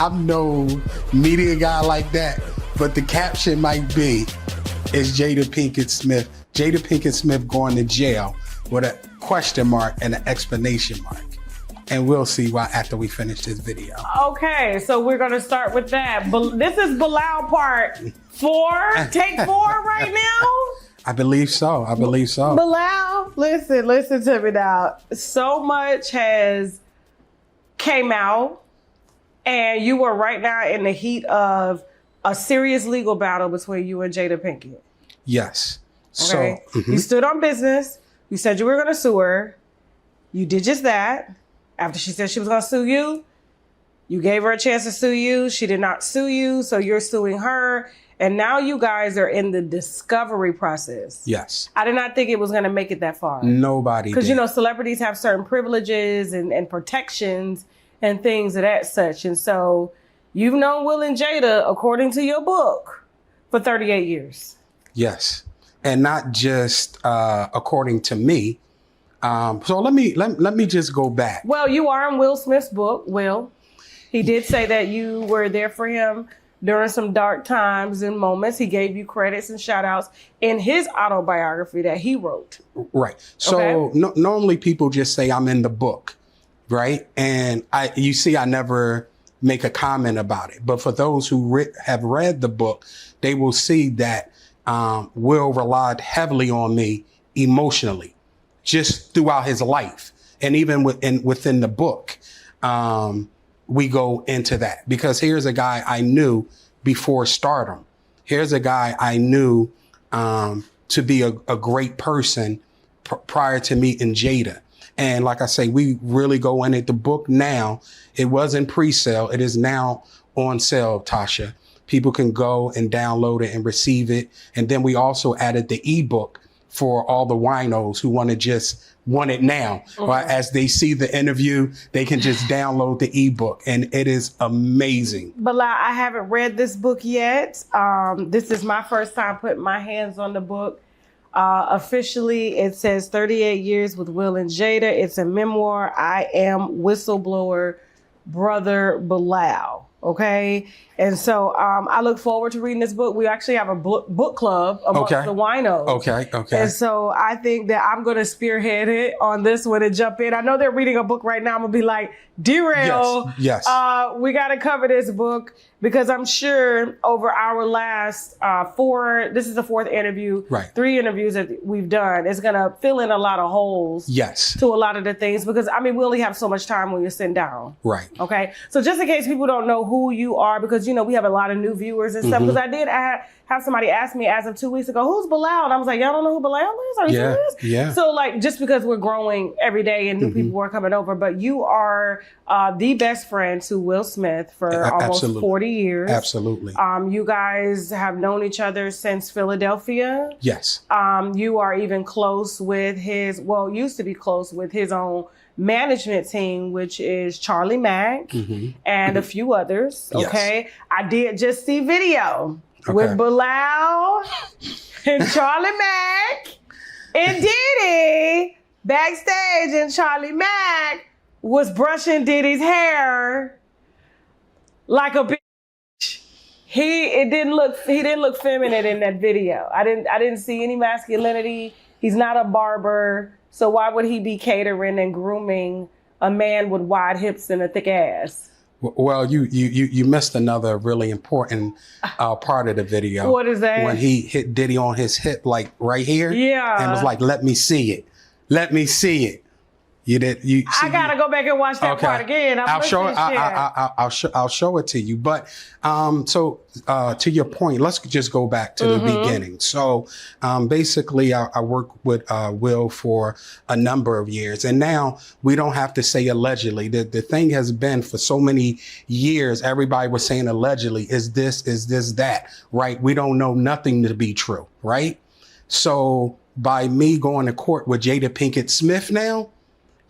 I'm no media guy like that, but the caption might be, is Jada Pinkett Smith going to jail, with a question mark and an explanation mark. And we'll see why after we finish this video. Okay, so we're gonna start with that. But this is Bilal part 4, take 4 right now? I believe so, Bilal, listen to me now. So much has came out, and you were right now in the heat of a serious legal battle between you and Jada Pinkett. Yes. Okay. So You stood on business. You said you were gonna sue her. You did just that. After she said she was gonna sue you, you gave her a chance to sue you. She did not sue you, so you're suing her. And now you guys are in the discovery process. yes, I did not think it was gonna make it that far. nobody Because, did. you know, celebrities have certain privileges and protections and things of that such. And so you've known Will and Jada, according to your book, for 38 years. Yes, and not just according to me. So let me just go back. Well, you are in Will Smith's book, Will. He did say that you were there for him during some dark times and moments. He gave you credits and shout outs in his autobiography that he wrote. Right. So Okay. normally people just say I'm in the book, right? And you see, I never make a comment about it. But for those who have read the book, they will see that Will relied heavily on me emotionally, just throughout his life. And even within the book, we go into that. Because here's a guy I knew before stardom. Here's a guy I knew to be a great person prior to meeting Jada. And like I say, we really go in it. The book now, it was in pre-sale. It is now on sale, Tasha. People can go and download it and receive it. And then we also added the ebook for all the winos who want it now. Or as they see the interview, they can just download the ebook, and it is amazing. Bilal, I haven't read this book yet. This is my first time putting my hands on the book. Officially, it says 38 years with Will and Jada. It's a memoir. I am whistleblower brother Bilal. Okay. And so I look forward to reading this book. We actually have a book club amongst the winos. Okay. And so I think that I'm going to spearhead it on this one and jump in. I know they're reading a book right now. I'm going to be like, derail. Yes. We got to cover this book because I'm sure over our last this is the 4th interview, Right. 3 interviews that we've done. It's going to fill in a lot of holes Yes. to a lot of the things because, I mean, we only have so much time when you're sitting down. Right. Okay. So just in case people don't know who you are, because, you know, we have a lot of new viewers and stuff, because I did have somebody ask me as of 2 weeks ago, who's Bilal? And I was like, y'all don't know who Bilal is? Are you serious? Yeah. So like, just because we're growing every day and new people are coming over, but you are the best friend to Will Smith for almost 40 years. Absolutely. You guys have known each other since Philadelphia. Yes. You are even close with used to be close with his own management team, which is Charlie Mack and a few others. Okay. Yes. I did just see video with Bilal and Charlie Mack and Diddy backstage, and Charlie Mack was brushing Diddy's hair like a bitch. He didn't look feminine in that video. I didn't see any masculinity. He's not a barber. So why would he be catering and grooming a man with wide hips and a thick ass? Well, you missed another really important part of the video. What is that? When he hit Diddy on his hip, like right here. Yeah. And was like, let me see it. Let me see it. I gotta go back and watch that part again. I'll show it. I'll show it to you. But to your point, let's just go back to the beginning. So basically, I worked with Will for a number of years, and now we don't have to say allegedly. The thing has been for so many years. Everybody was saying allegedly. Is this that? Right? We don't know nothing to be true. Right? So by me going to court with Jada Pinkett Smith now.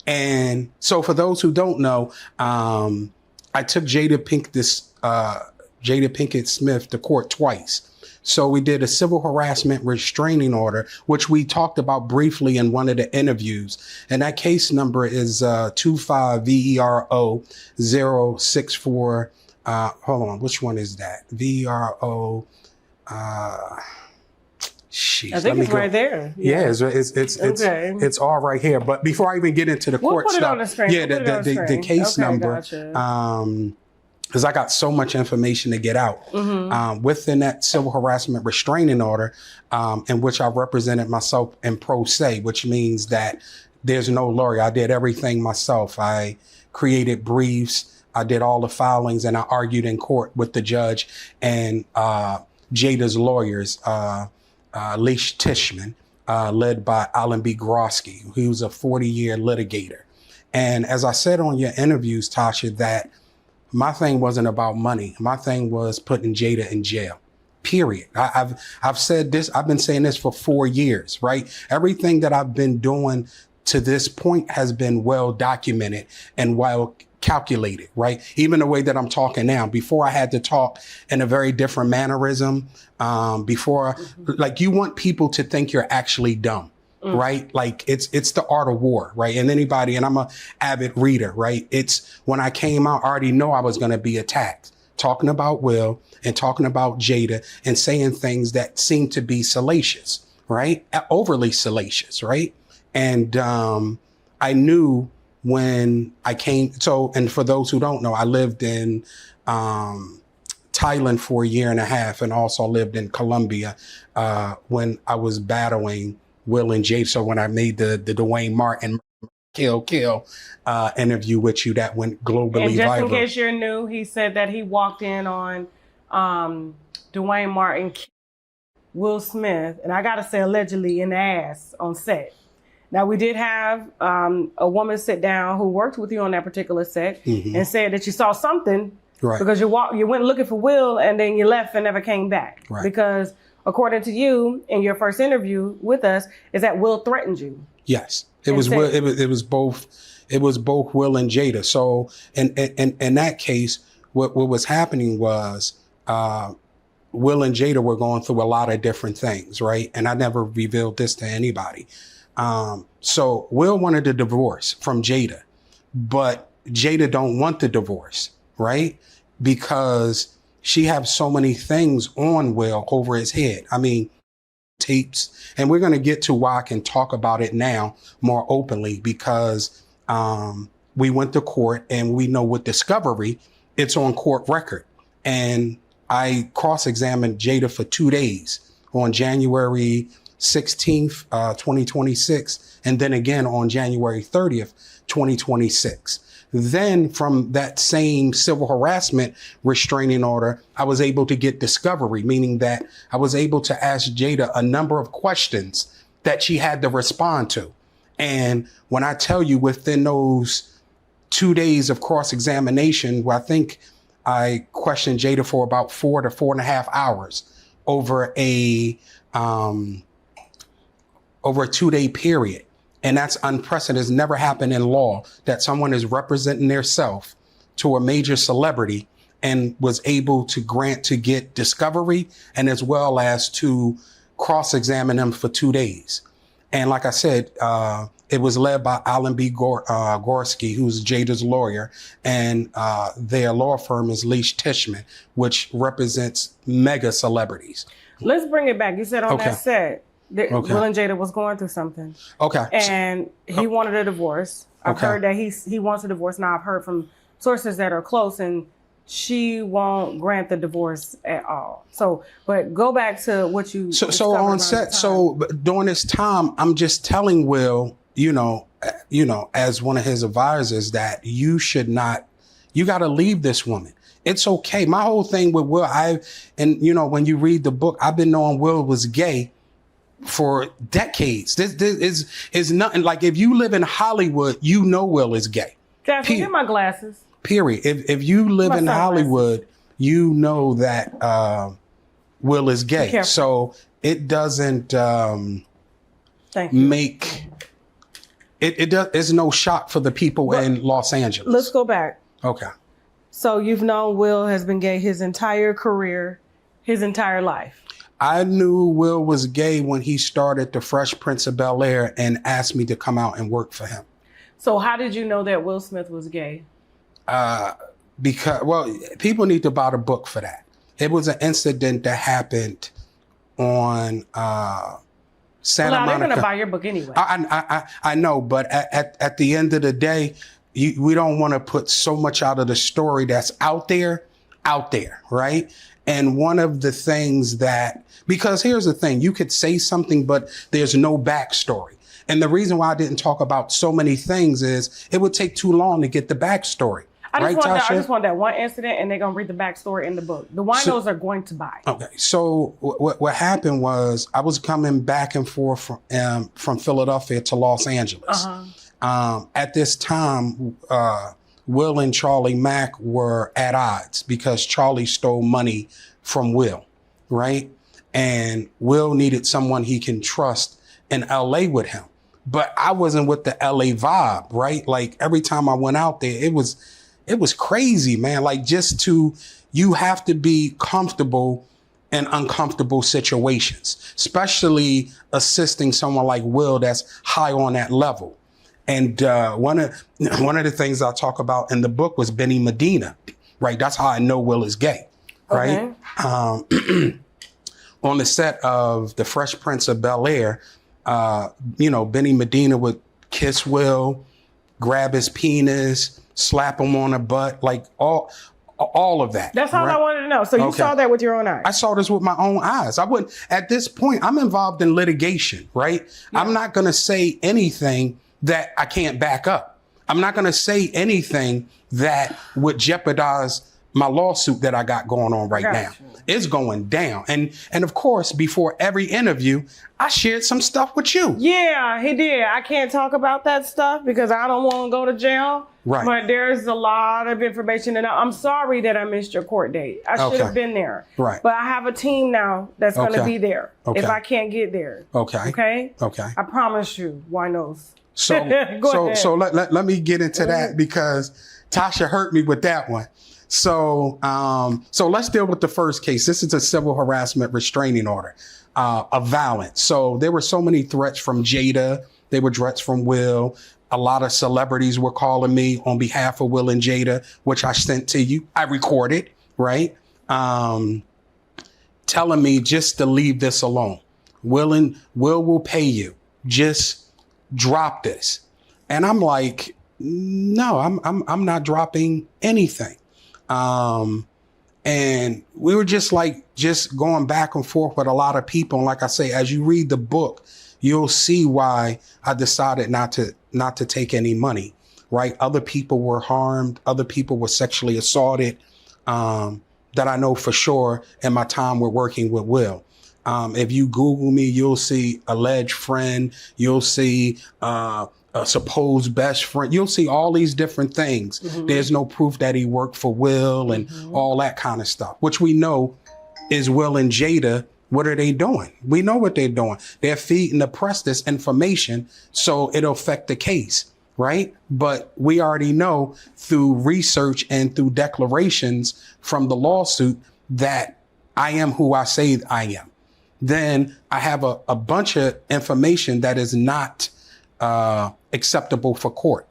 And so for those who don't know, I took Jada Pinkett Smith to court twice. So we did a civil harassment restraining order, which we talked about briefly in one of the interviews. And that case number is 25VERO 064 hold on, which one is that? VRO. Sheesh, I think it's right there. Yeah, it's all right here. But before I even get into the court put stuff, it on the screen. yeah, the case number, gotcha. because I got so much information to get out. Within that civil harassment restraining order, in which I represented myself in pro se, which means that there's no lawyer. I did everything myself. I created briefs. I did all the filings, and I argued in court with the judge and Jayda's lawyers, Leish Tishman, led by Alan B. Grosky, who was a 40-year litigator. And as I said on your interviews, Tasha, that my thing wasn't about money. My thing was putting Jayda in jail. Period. I've said this. I've been saying this for 4 years, right? Everything that I've been doing to this point has been well documented and well calculated, right? Even the way that I'm talking now. Before I had to talk in a very different mannerism. Like you want people to think you're actually dumb. Right? Like it's the art of war, right? And I'm a avid reader, right? It's when I came out, I already know I was going to be attacked, talking about Will and talking about Jayda and saying things that seem to be salacious, right? Overly salacious, right? And I knew when I came. So, and for those who don't know, I lived in Thailand for 1.5 years and also lived in Colombia when I was battling Will and Jayda. So when I made the Dwayne Martin kill interview with you, that went globally and just viral. In case you're new, he said that he walked in on Dwayne Martin, Will Smith, and I gotta say allegedly in the ass on set. Now we did have a woman sit down who worked with you on that particular set and said that you saw something because you went looking for Will and then you left and never came back because. According to you, in your first interview with us, is that Will threatened you? Yes, it was Will. It was both Will and Jayda. So, in that case, what was happening was Will and Jayda were going through a lot of different things, right? And I never revealed this to anybody. So Will wanted a divorce from Jayda, but Jayda don't want the divorce, right? Because she has so many things on Will over his head. I mean, tapes. And we're going to get to why I can talk about it now more openly because we went to court and we know with discovery, it's on court record. And I cross-examined Jayda for 2 days on January 16th, 2026, and then again on January 30th, 2026. Then from that same civil harassment restraining order, I was able to get discovery, meaning that I was able to ask Jayda a number of questions that she had to respond to. And when I tell you within those 2 days of cross-examination, where I think I questioned Jayda for about 4 to 4.5 hours over a 2-day period. And that's unprecedented. It's never happened in law that someone is representing theirself to a major celebrity and was able to get discovery and as well as to cross-examine them for 2 days. And like I said, it was led by Alan B. Gorski, who's Jayda's lawyer, and their law firm is Leish Tishman, which represents mega celebrities. Let's bring it back. You said on that set, Will and Jayda was going through something. And he wanted a divorce. I've heard that he wants a divorce. Now I've heard from sources that are close and she won't grant the divorce at all. So, but go back to what you. So on set. So during this time, I'm just telling Will, you know, as one of his advisors that you got to leave this woman. It's okay. My whole thing with Will, when you read the book, I've been knowing Will was gay for decades. This is nothing. Like if you live in Hollywood, you know Will is gay. Jasmine, get my glasses. Period. If you live in Hollywood, you know that Will is gay. So it doesn't make it. It's no shock for the people in Los Angeles. Let's go back. Okay. So you've known Will has been gay his entire career, his entire life. I knew Will was gay when he started the Fresh Prince of Bel-Air and asked me to come out and work for him. So how did you know that Will Smith was gay? because, well, people need to buy the book for that. It was an incident that happened on Santa Monica. They're gonna buy your book anyway. I know, but at the end of the day, we don't want to put so much out of the story that's out there, right? And one of the things that, because here's the thing, you could say something, but there's no backstory. And the reason why I didn't talk about so many things is it would take too long to get the backstory. I just want that one incident, and they're going to read the backstory in the book. The winos are going to buy. Okay. So what happened was I was coming back and forth from Philadelphia to Los Angeles. At this time, Will and Charlie Mack were at odds because Charlie stole money from Will, right? And Will needed someone he can trust in LA with him. But I wasn't with the LA vibe, right? Like every time I went out there, it was crazy, man. Like you have to be comfortable in uncomfortable situations, especially assisting someone like Will that's high on that level. And one of the things I talk about in the book was Benny Medina, right? That's how I know Will is gay, right? Okay. On the set of The Fresh Prince of Bel-Air, Benny Medina would kiss Will, grab his penis, slap him on the butt, like all of that. That's all, right? I wanted to know. So you saw that with your own eyes? I saw this with my own eyes. I wouldn't, at this point, I'm involved in litigation, right? Yeah. I'm not going to say anything that I can't back up. I'm not going to say anything that would jeopardize my lawsuit that I got going on right now. It's going down. And of course, before every interview, I shared some stuff with you. Yeah, he did. I can't talk about that stuff because I don't want to go to jail. Right. But there's a lot of information, and I'm sorry that I missed your court date. I should have been there. Right. But I have a team now that's going to be there if I can't get there. Okay? I promise you, winos. So let me get into that because Tasha hurt me with that one. So let's deal with the first case. This is a civil harassment restraining order of violence. So there were so many threats from Jayda. There were threats from Will. A lot of celebrities were calling me on behalf of Will and Jayda, which I sent to you. I recorded, right? Telling me just to leave this alone. Will will pay you. Just drop this. And I'm like, no, I'm not dropping anything. And we were just going back and forth with a lot of people. And like I say, as you read the book, you'll see why I decided not to take any money, right? Other people were harmed. Other people were sexually assaulted, that I know for sure in my time with working with Will. If you Google me, you'll see alleged friend. You'll see, a supposed best friend. You'll see all these different things. Mm-hmm. There's no proof that he worked for Will and all that kind of stuff, which we know is Will and Jayda. What are they doing? We know what they're doing. They're feeding the press this information so it'll affect the case, right? But we already know through research and through declarations from the lawsuit that I am who I say I am. Then I have a bunch of information that is not acceptable for court.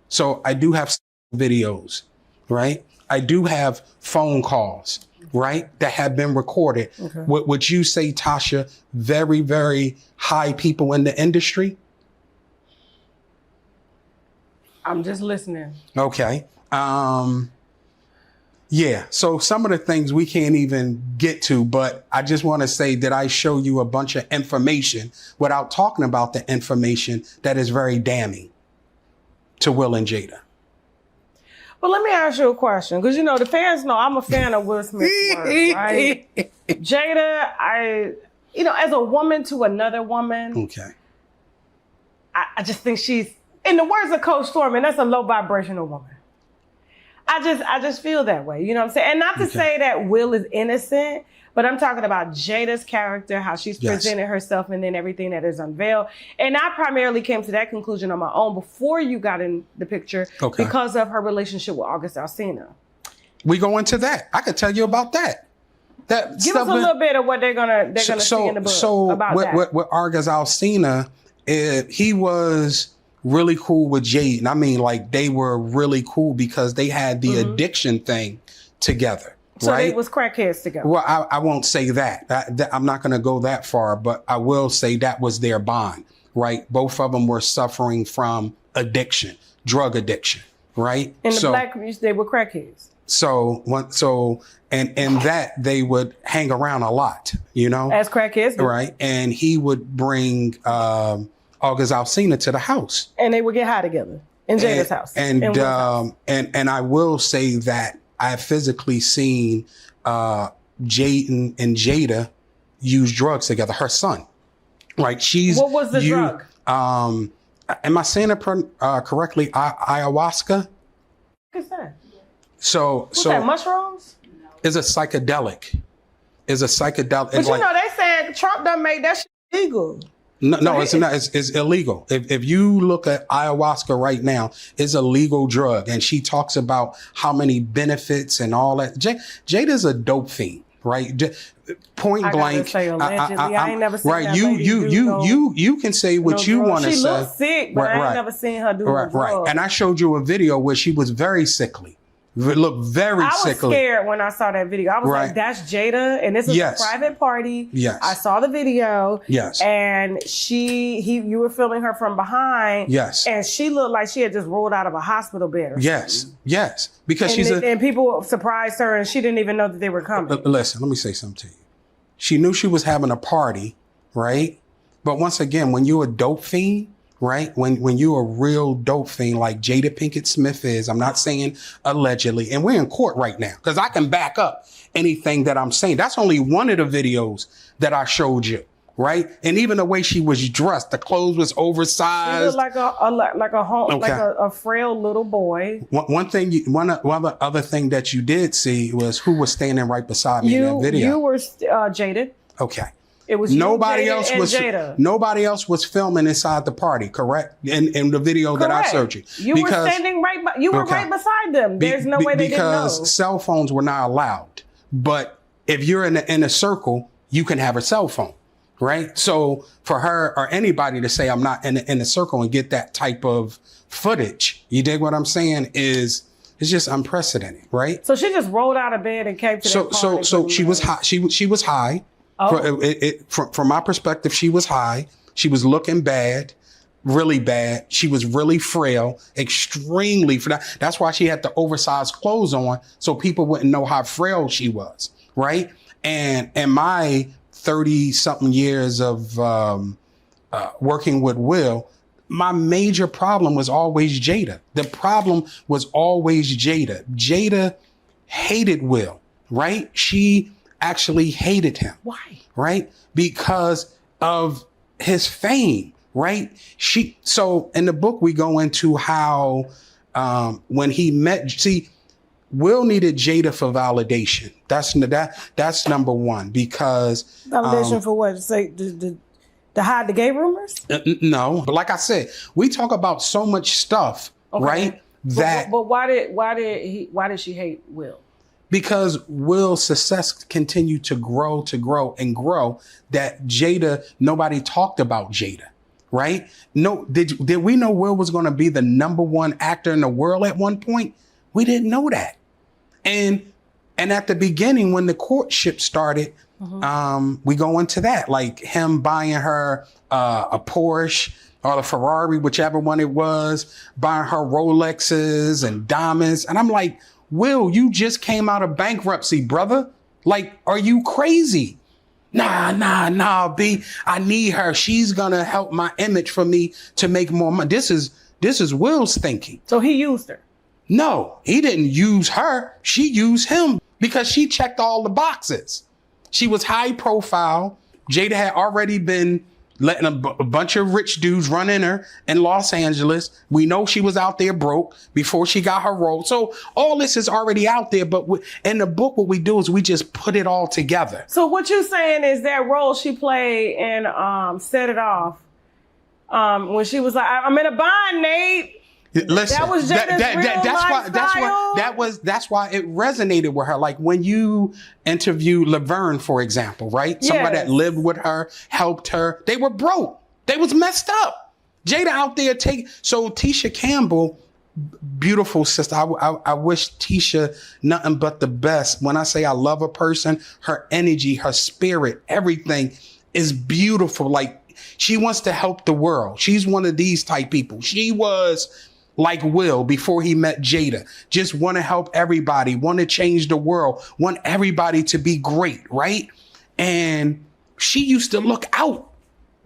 So I do have videos, right? I do have phone calls, right? That have been recorded. Okay. Would you say, Tasha, very, very high people in the industry? I'm just listening. Okay. Yeah. So some of the things we can't even get to, but I just want to say that I show you a bunch of information without talking about the information that is very damning to Will and Jayda. Well, let me ask you a question, because the fans know I'm a fan of Will Smith's work, right? Jayda, as a woman to another woman, okay, I just think she's, in the words of Coach Storman, that's a low vibrational woman. I just feel that way, you know what I'm saying? And not to say that Will is innocent, but I'm talking about Jada's character, how she's presented herself, and then everything that is unveiled. And I primarily came to that conclusion on my own before you got in the picture because of her relationship with August Alsina. We go into that. I could tell you about that. Give us a little bit of what they're gonna see in the book about that. With August Alsina, he was really cool with Jayda. And I mean, like, they were really cool because they had the addiction thing together. So right? they was crackheads together. Well, I won't say that. I'm not going to go that far, but I will say that was their bond, right? Both of them were suffering from addiction, drug addiction, right? In the black community, they were crackheads. And that they would hang around a lot, you know? As crackheads. Right. And he would bring August Alsina to the house. And they would get high together in Jayda's house. And I will say that I've physically seen Jayden and Jayda use drugs together. Her son, right? What was the drug? Am I saying it correctly? Ayahuasca. What is that? What's that, mushrooms? It's a psychedelic. It's a psychedelic. But you know, they saying Trump done made that shit illegal. No, it's not. It's illegal. If you look at ayahuasca right now, it's a legal drug. And she talks about how many benefits and all that. Jayda's a dope fiend, right? Point blank. Say allegedly. I ain't never seen right. that You can say what you want to say. She looks sick, but I ain't never seen her do drugs. Right. And I showed you a video where she was very sickly. Look very sickly. I was scared when I saw that video. I was like, that's Jayda, and this is a private party. Yes. I saw the video. Yes. And you were filming her from behind. Yes. And she looked like she had just rolled out of a hospital bed. Yes. Because and people surprised her, and she didn't even know that they were coming. Listen, let me say something to you. She knew she was having a party, right? But once again, when you're a dope fiend, right? When you're a real dope fiend like Jada Pinkett Smith is, I'm not saying allegedly, and we're in court right now because I can back up anything that I'm saying. That's only one of the videos that I showed you, right? And even the way she was dressed, the clothes was oversized. She looked like a frail little boy. One other thing that you did see was who was standing right beside me in that video. You were Jada. Okay. It was nobody else was filming inside the party, correct? In the video that I showed you. You were standing right beside them. There's no way they didn't know. Because cell phones were not allowed. But if you're in a circle, you can have a cell phone, right? So for her or anybody to say I'm not in a circle and get that type of footage, you dig what I'm saying, it's just unprecedented, right? So she just rolled out of bed and came to that party. So she was high. She was high. Oh. From my perspective, she was high. She was looking bad, really bad. She was really frail, extremely frail. That's why she had the oversized clothes on, so people wouldn't know how frail she was, right? And in my 30-something years of working with Will, my major problem was always Jayda. The problem was always Jayda. Jayda hated Will, right? She actually hated him. Why? Right? Because of his fame, right? So in the book, we go into how when he met, Will needed Jayda for validation. That's number one, because validation for what? Say to hide the gay rumors? No, but like I said, we talk about so much stuff, right? But why did she hate Will? Because Will's success continued to grow, that Jayda, nobody talked about Jayda, right? No, did we know Will was going to be the #1 actor in the world at one point? We didn't know that. And at the beginning, when the courtship started, we go into that, like him buying her a Porsche or a Ferrari, whichever one it was, buying her Rolexes and diamonds. And I'm like, Will, you just came out of bankruptcy, brother. Like, are you crazy? Nah, B. I need her. She's gonna help my image for me to make more money. This is Will's thinking. So he used her. No, he didn't use her. She used him because she checked all the boxes. She was high profile. Jayda had already been letting a bunch of rich dudes run in her in Los Angeles. We know she was out there broke before she got her role. So all this is already out there. But in the book, what we do is we just put it all together. So what you're saying is that role she played in Set It Off, when she was like, I'm in a bind, Nate. Listen, that was that's why it resonated with her. Like when you interview Laverne, for example, right? Somebody that lived with her, helped her. They were broke. They was messed up. Jayda out there so Tisha Campbell, beautiful sister. I wish Tisha nothing but the best. When I say I love a person, her energy, her spirit, everything is beautiful. Like, she wants to help the world. She's one of these type people. She was like Will before he met Jayda. Just want to help everybody, want to change the world, want everybody to be great, right? And she used to look out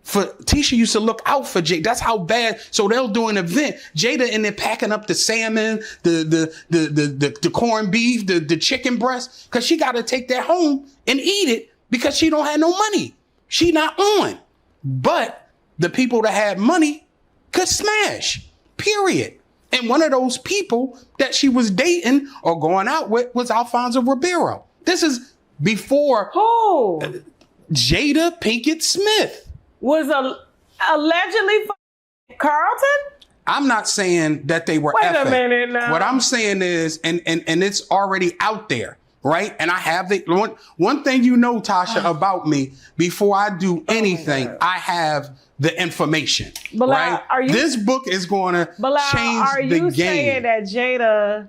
for Tisha used to look out for Jayda. That's how bad. So they'll do an event. Jayda in there packing up the salmon, the corned beef, the chicken breast, because she got to take that home and eat it because she don't have no money. She not on. But the people that had money could smash. Period. And one of those people that she was dating or going out with was Alfonso Ribeiro. This is before Jada Pinkett Smith. Was allegedly Carlton? I'm not saying that they were effing. Wait a minute now. What I'm saying is, and it's already out there, right? And I have one thing you know, Tasha, about me, before I do anything, I have the information, right? This book is going to change the game. Are you saying that Jada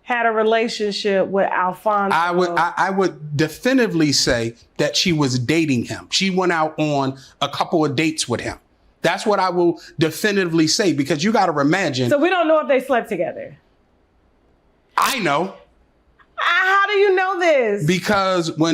had a relationship with Alfonso? I would definitively say that she was dating him. She went out on a couple of dates with him. That's what I will definitively say, because you got to imagine. So we don't know if they slept together. I know. How do you know this? Because Will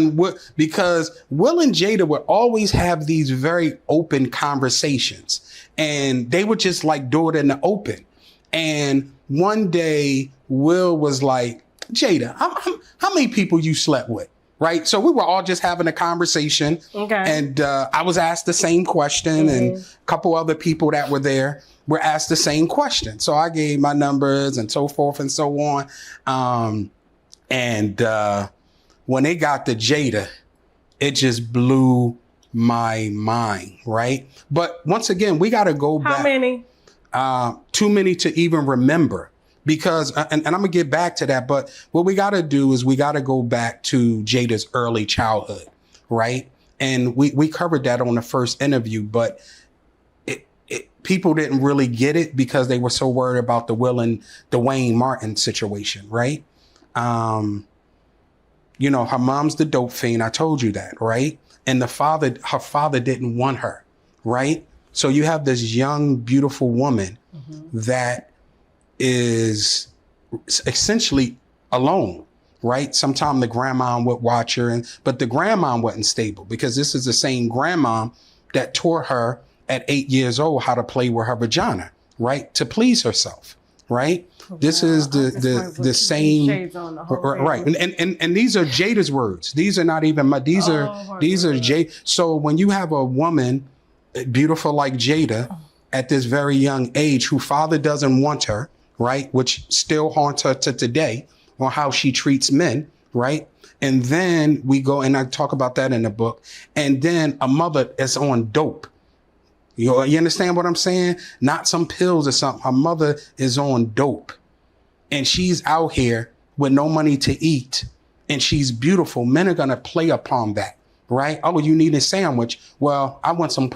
and Jada would always have these very open conversations, and they would just like do it in the open. And one day Will was like, Jada, how many people you slept with? Right. So we were all just having a conversation. Okay. And I was asked the same question, and a couple other people that were there were asked the same question. So I gave my numbers and so forth and so on. And when it got to Jada, it just blew my mind. Right. But once again, we got to go back. How many? Too many to even remember. Because, and I'm going to get back to that, but what we got to do is we got to go back to Jada's early childhood, right? And we covered that on the first interview, but people didn't really get it because they were so worried about the Will and Dwayne Martin situation, right? You know, her mom's the dope fiend. I told you that, right? And her father didn't want her, right? So you have this young, beautiful woman that is essentially alone, right? Sometimes the grandma would watch her, but the grandma wasn't stable, because this is the same grandma that taught her at 8 years old how to play with her vagina, right? To please herself, right? This is the same, right? And these are Jada's words. These are not even my. These are Jada. So when you have a woman beautiful like Jada at this very young age, who father doesn't want her, right? Which still haunts her to today on how she treats men, right? And then we go, and I talk about that in the book. And then a mother is on dope. You understand what I'm saying? Not some pills or something. Her mother is on dope. And she's out here with no money to eat. And she's beautiful. Men are going to play upon that, right? Oh, you need a sandwich. Well, I want some.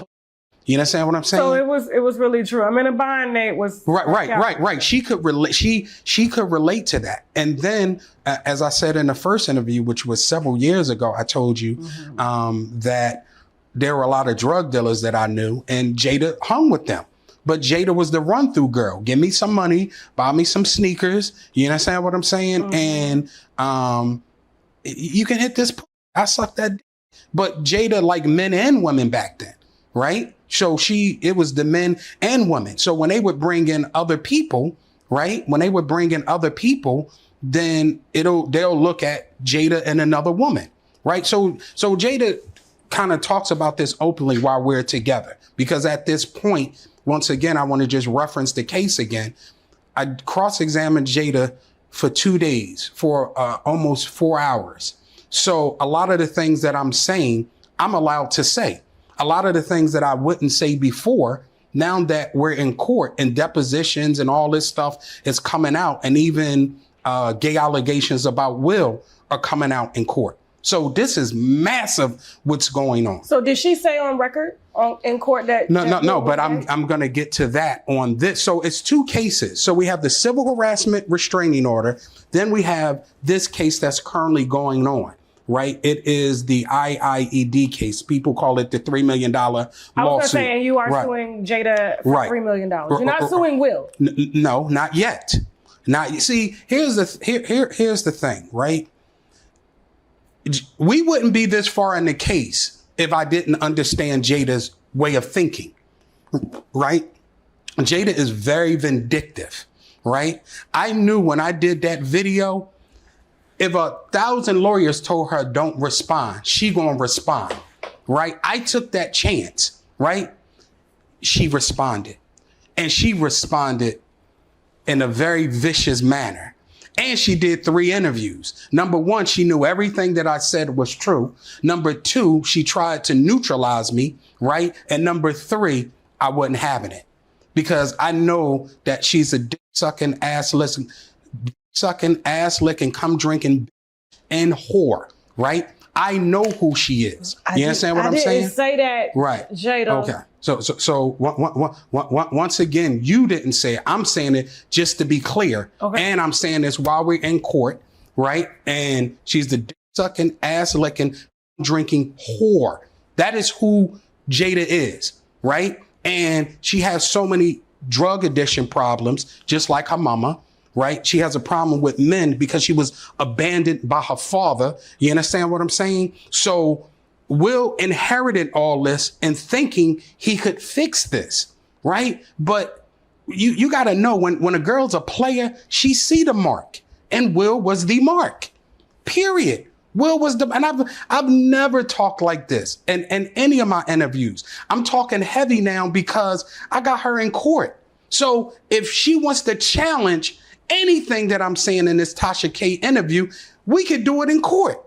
You understand what I'm saying? So it was really true. I mean, a buying Nate was right. She could relate. She could relate to that. And then, as I said in the first interview, which was several years ago, I told you that there were a lot of drug dealers that I knew, and Jada hung with them. But Jada was the run through girl. Give me some money, buy me some sneakers. You understand what I'm saying? And you can hit this. I suck that. But Jada liked men and women back then, right? So it was the men and women. So when they would bring in other people, right? When they would bring in other people, then they'll look at Jada and another woman, right? So Jada kind of talks about this openly while we're together, because at this point, once again, I want to just reference the case again. I cross-examined Jada for 2 days, for almost 4 hours. So a lot of the things that I'm saying, I'm allowed to say. A lot of the things that I wouldn't say before, now that we're in court and depositions and all this stuff is coming out, and even gay allegations about Will are coming out in court. So this is massive what's going on. So did she say on record in court that... No, but I'm going to get to that on this. So it's two cases. So we have the civil harassment restraining order. Then we have this case that's currently going on, right? It is the IIED case. People call it the $3 million lawsuit. I was going to say, and you are suing Jayda for $3 million. You're not suing Will. No, not yet. Now, you see, here's the thing, right? We wouldn't be this far in the case if I didn't understand Jada's way of thinking, right? Jayda is very vindictive, right? I knew when I did that video, if 1,000 lawyers told her don't respond, she gonna respond, right? I took that chance, right? She responded, and she responded in a very vicious manner. And she did 3 interviews. Number 1, she knew everything that I said was true. Number 2, she tried to neutralize me, right? And number 3, I wasn't having it because I know that she's a dick-sucking, ass-licking, come drinking, and whore, right? I know who she is. You understand what I'm saying? I didn't say that, right? Jayda. Okay. So once again, you didn't say it. I'm saying it just to be clear. Okay. And I'm saying this while we're in court, right? And she's the sucking, ass licking, drinking whore. That is who Jayda is, right? And she has so many drug addiction problems, just like her mama, right? She has a problem with men because she was abandoned by her father. You understand what I'm saying? So Will inherited all this and thinking he could fix this, right? But you got to know when a girl's a player, she see the mark, and Will was the mark, period. Will was and I've never talked like this in any of my interviews. I'm talking heavy now because I got her in court. So if she wants to challenge anything that I'm saying in this Tasha K interview, we could do it in court.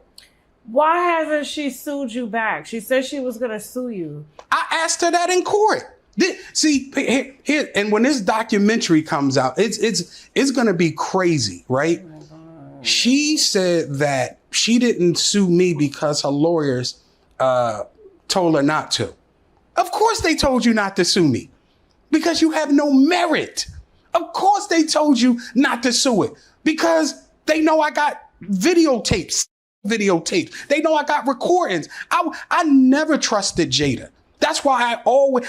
Why hasn't she sued you back? She said she was going to sue you. I asked her that in court. See, here, and when this documentary comes out, it's going to be crazy, right? Oh, she said that she didn't sue me because her lawyers told her not to. Of course they told you not to sue me because you have no merit. Of course they told you not to sue it because they know I got videotapes. They know I got recordings. I never trusted Jayda. That's why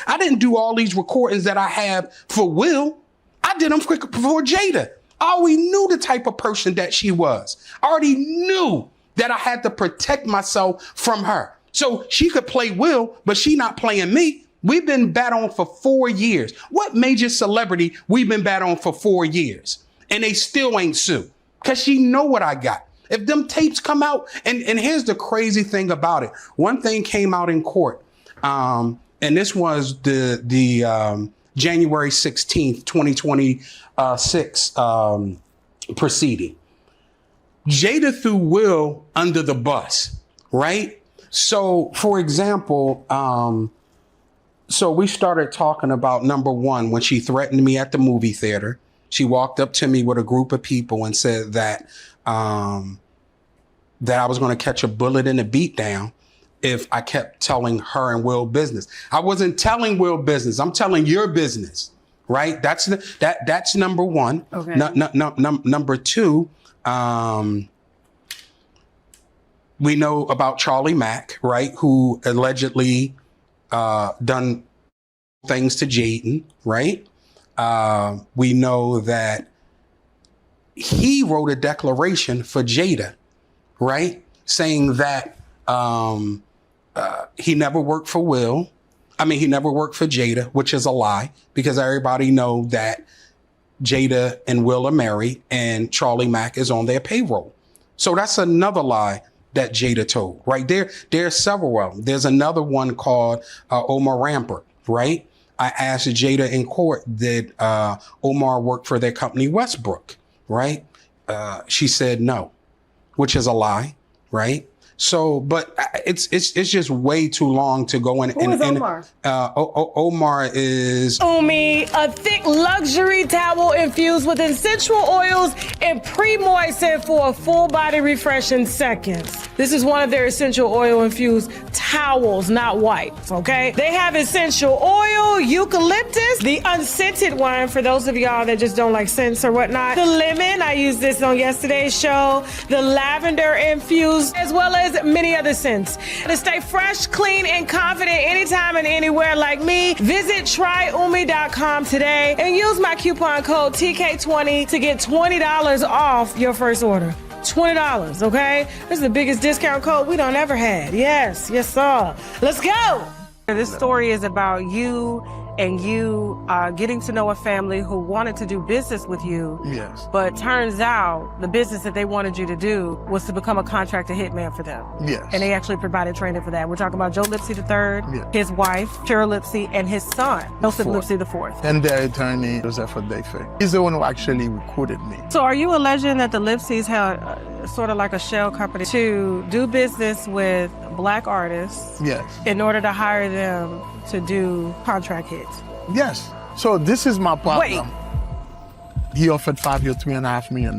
I didn't do all these recordings that I have for Will. I did them for Jayda. I already knew the type of person that she was. I already knew that I had to protect myself from her. So she could play Will, but she not playing me. We've been battling for 4 years. What major celebrity we've been battling for 4 years? And they still ain't sued because she know what I got. If them tapes come out, and here's the crazy thing about it. One thing came out in court, and this was the January 16th, 2026 proceeding. Jayda threw Will under the bus, right? So, for example, so we started talking about number 1, when she threatened me at the movie theater. She walked up to me with a group of people and said that that I was going to catch a bullet in a beatdown if I kept telling her and Will business. I wasn't telling Will business. I'm telling your business, right? That's number 1. Okay. Number 2, we know about Charlie Mack, right? Who allegedly done things to Jayden, right? We know that he wrote a declaration for Jayda, right? Saying that he never worked for Will. I mean, he never worked for Jayda, which is a lie because everybody know that Jayda and Will are married and Charlie Mack is on their payroll. So that's another lie that Jayda told, right? There's several of them. There's another one called Omar Rampart, right? I asked Jayda in court, did Omar work for their company Westbrook, right? She said no, which is a lie, right? So, but it's just way too long to go in. Who is Omar? Omar is Umi, a thick luxury towel infused with essential oils and pre-moistened for a full body refresh in seconds. This is one of their essential oil infused towels, not wipes, okay? They have essential oil, eucalyptus, the unscented one for those of y'all that just don't like scents or whatnot. The lemon, I used this on yesterday's show. The lavender infused, as well as many other scents. To stay fresh, clean, and confident anytime and anywhere like me, visit tryumi.com today and use my coupon code TK20 to get $20 off your first order. $20, okay? This is the biggest discount code we don't ever had. Yes, sir. Let's go. This story is about you and you getting to know a family who wanted to do business with you. Yes. But turns out the business that they wanted you to do was to become a contractor hitman for them. Yes. And they actually provided training for that. We're talking about Joe Lipsy III, Yes. his wife, Cheryl Lipsy, and his son, Joseph Lipsy IV. And their attorney, Joseph Defe. He's the one who actually recruited me. So are you alleging that the Lipsys had sort of like a shell company to do business with black artists Yes. in order to hire them to do contract hits? Yes. So this is my partner. Wait. He offered 5 years, $3.5 million.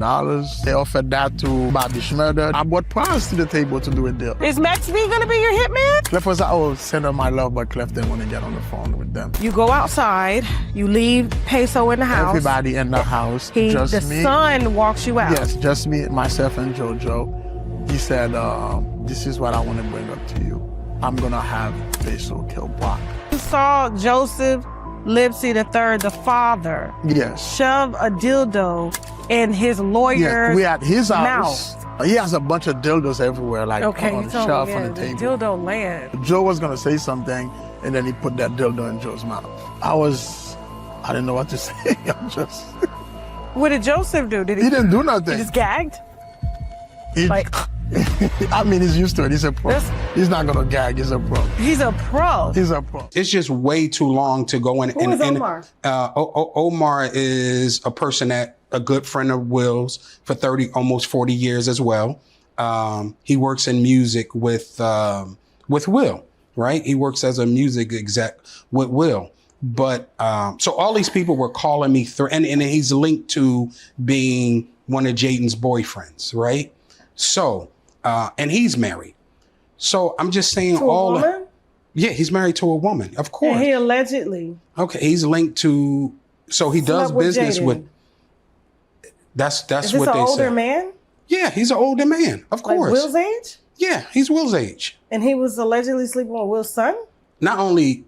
They offered that to Bobby Schmurder. I brought prize to the table to do a deal. Is Max B gonna be your hitman? Clef was like, oh, send her my love, but Clef didn't want to get on the phone with them. You go outside, you leave Peso in the house. Everybody in the house, just the me. son walks you out. Yes, just me, myself, and JoJo. He said, this is what I want to bring up to you. I'm going to have Peso kill Brock. You saw Joseph Lipsy III, the father, Yes. shove a dildo in his lawyer's Yeah, we at his mouth. house. He has a bunch of dildos everywhere, like Okay, on you the told shelf me, on yeah, the the table. dildo land. Joe was gonna say something, and then he put that dildo in Joe's mouth. I didn't know what to say. I'm just. What did Joseph do? Did He didn't do nothing. He just gagged? He- Like, I mean, he's used to it. He's a pro. That's- He's not gonna gag. He's a pro. he's a pro. He's a pro. it's just way too long to go in. Who is Omar? Omar is a person a good friend of Will's for almost 40 years as well. He works in music with Will, right? He works as a music exec with Will. But so all these people were calling me through, and he's linked to being one of Jayden's boyfriends, right? So, and he's married. So I'm just saying To a woman? Yeah, he's married to a woman, of course. And he allegedly. Okay, he's linked to. So he does slept with business Jayden. with. That's Is this what an they older say. man? Yeah, he's an older man, of Like course. Will's age? Yeah, he's Will's age. And he was allegedly sleeping with Will's son? Not only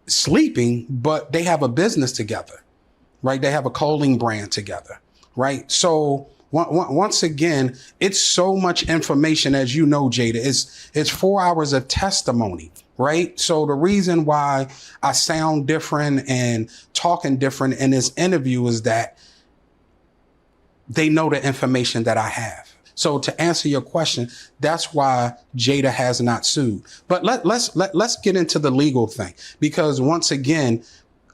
sleeping, but they have a business together, right? They have a clothing brand together, right? So once again, it's so much information, as you know, Jayda. It's 4 hours of testimony, right? So the reason why I sound different and talking different in this interview is that they know the information that I have. So to answer your question, that's why Jayda has not sued. But let's get into the legal thing, because once again,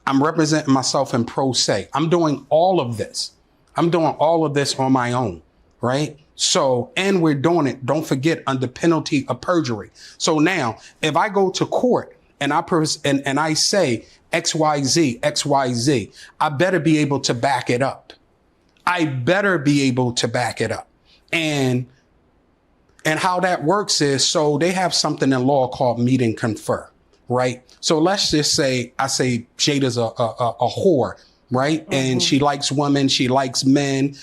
I'm representing myself in pro se. I'm doing all of this. I'm doing all of this on my own, right? So, and we're doing it, don't forget, under penalty of perjury. So now, if I go to court and I say XYZ, I better be able to back it up. I better be able to back it up. And how that works is, so they have something in law called meet and confer, right? So let's just say, I say Jayda's a whore, right? Mm-hmm. And she likes women, she likes men,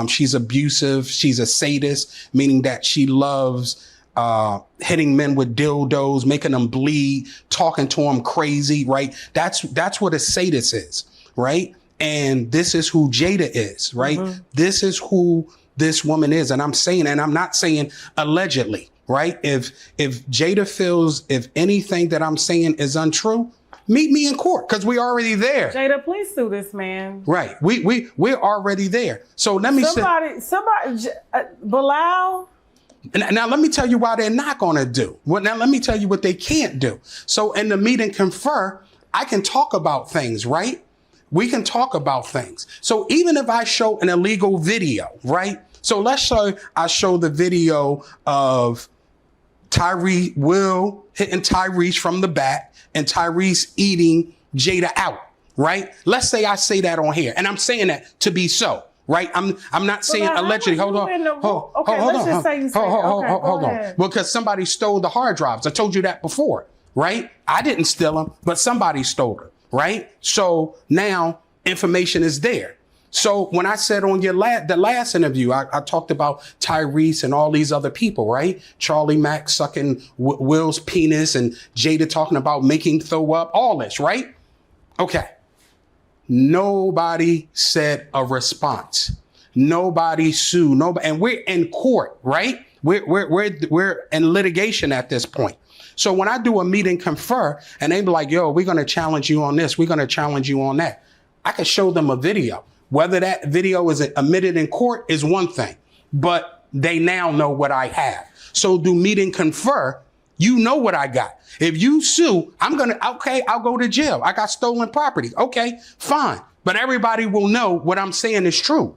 she's abusive, she's a sadist, meaning that she loves hitting men with dildos, making them bleed, talking to them crazy, right? That's what a sadist is, right? And this is who Jayda is, right? Mm-hmm. This is who this woman is. And I'm saying, and I'm not saying allegedly, right? If Jayda feels if anything that I'm saying is untrue, meet me in court, because we're already there. Jayda, please sue this man. Right. We're already there. So let me Bilal. Now let me tell you why they're not going to do. Well, now let me tell you what they can't do. So in the meet and confer, I can talk about things, right? We can talk about things. So even if I show an illegal video, right? So let's say I show the video of Will hitting Tyrese from the back and Tyrese eating Jayda out, right? Let's say I say that on here, and I'm saying that to be so, right? I'm not saying allegedly. Hold on. Hold on. Because somebody stole the hard drives. I told you that before, right? I didn't steal them, but somebody stole them, right? So now information is there. So when I said on the last interview, I talked about Tyrese and all these other people, right? Charlie Mack sucking Will's penis and Jayda talking about making throw up, all this, right? Okay. Nobody said a response. Nobody sued. Nobody, and we're in court, right? We're in litigation at this point. So when I do a meet and confer and they be like, yo, we're going to challenge you on this. We're going to challenge you on that. I can show them a video. Whether that video is admitted in court is one thing, but they now know what I have. So do meet and confer. You know what I got. If you sue, I'll go to jail. I got stolen property. Okay, fine. But everybody will know what I'm saying is true.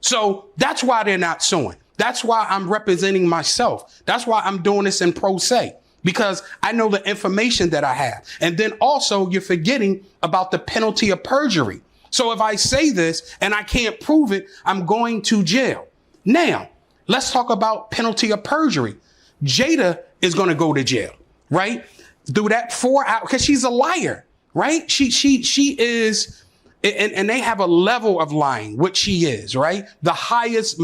So that's why they're not suing. That's why I'm representing myself. That's why I'm doing this in pro se, because I know the information that I have. And then also you're forgetting about the penalty of perjury. So if I say this and I can't prove it, I'm going to jail. Now, let's talk about penalty of perjury. Jayda is going to go to jail, right? Do that 4 hours, because she's a liar, right? She is, and they have a level of lying, which she is, right? The highest,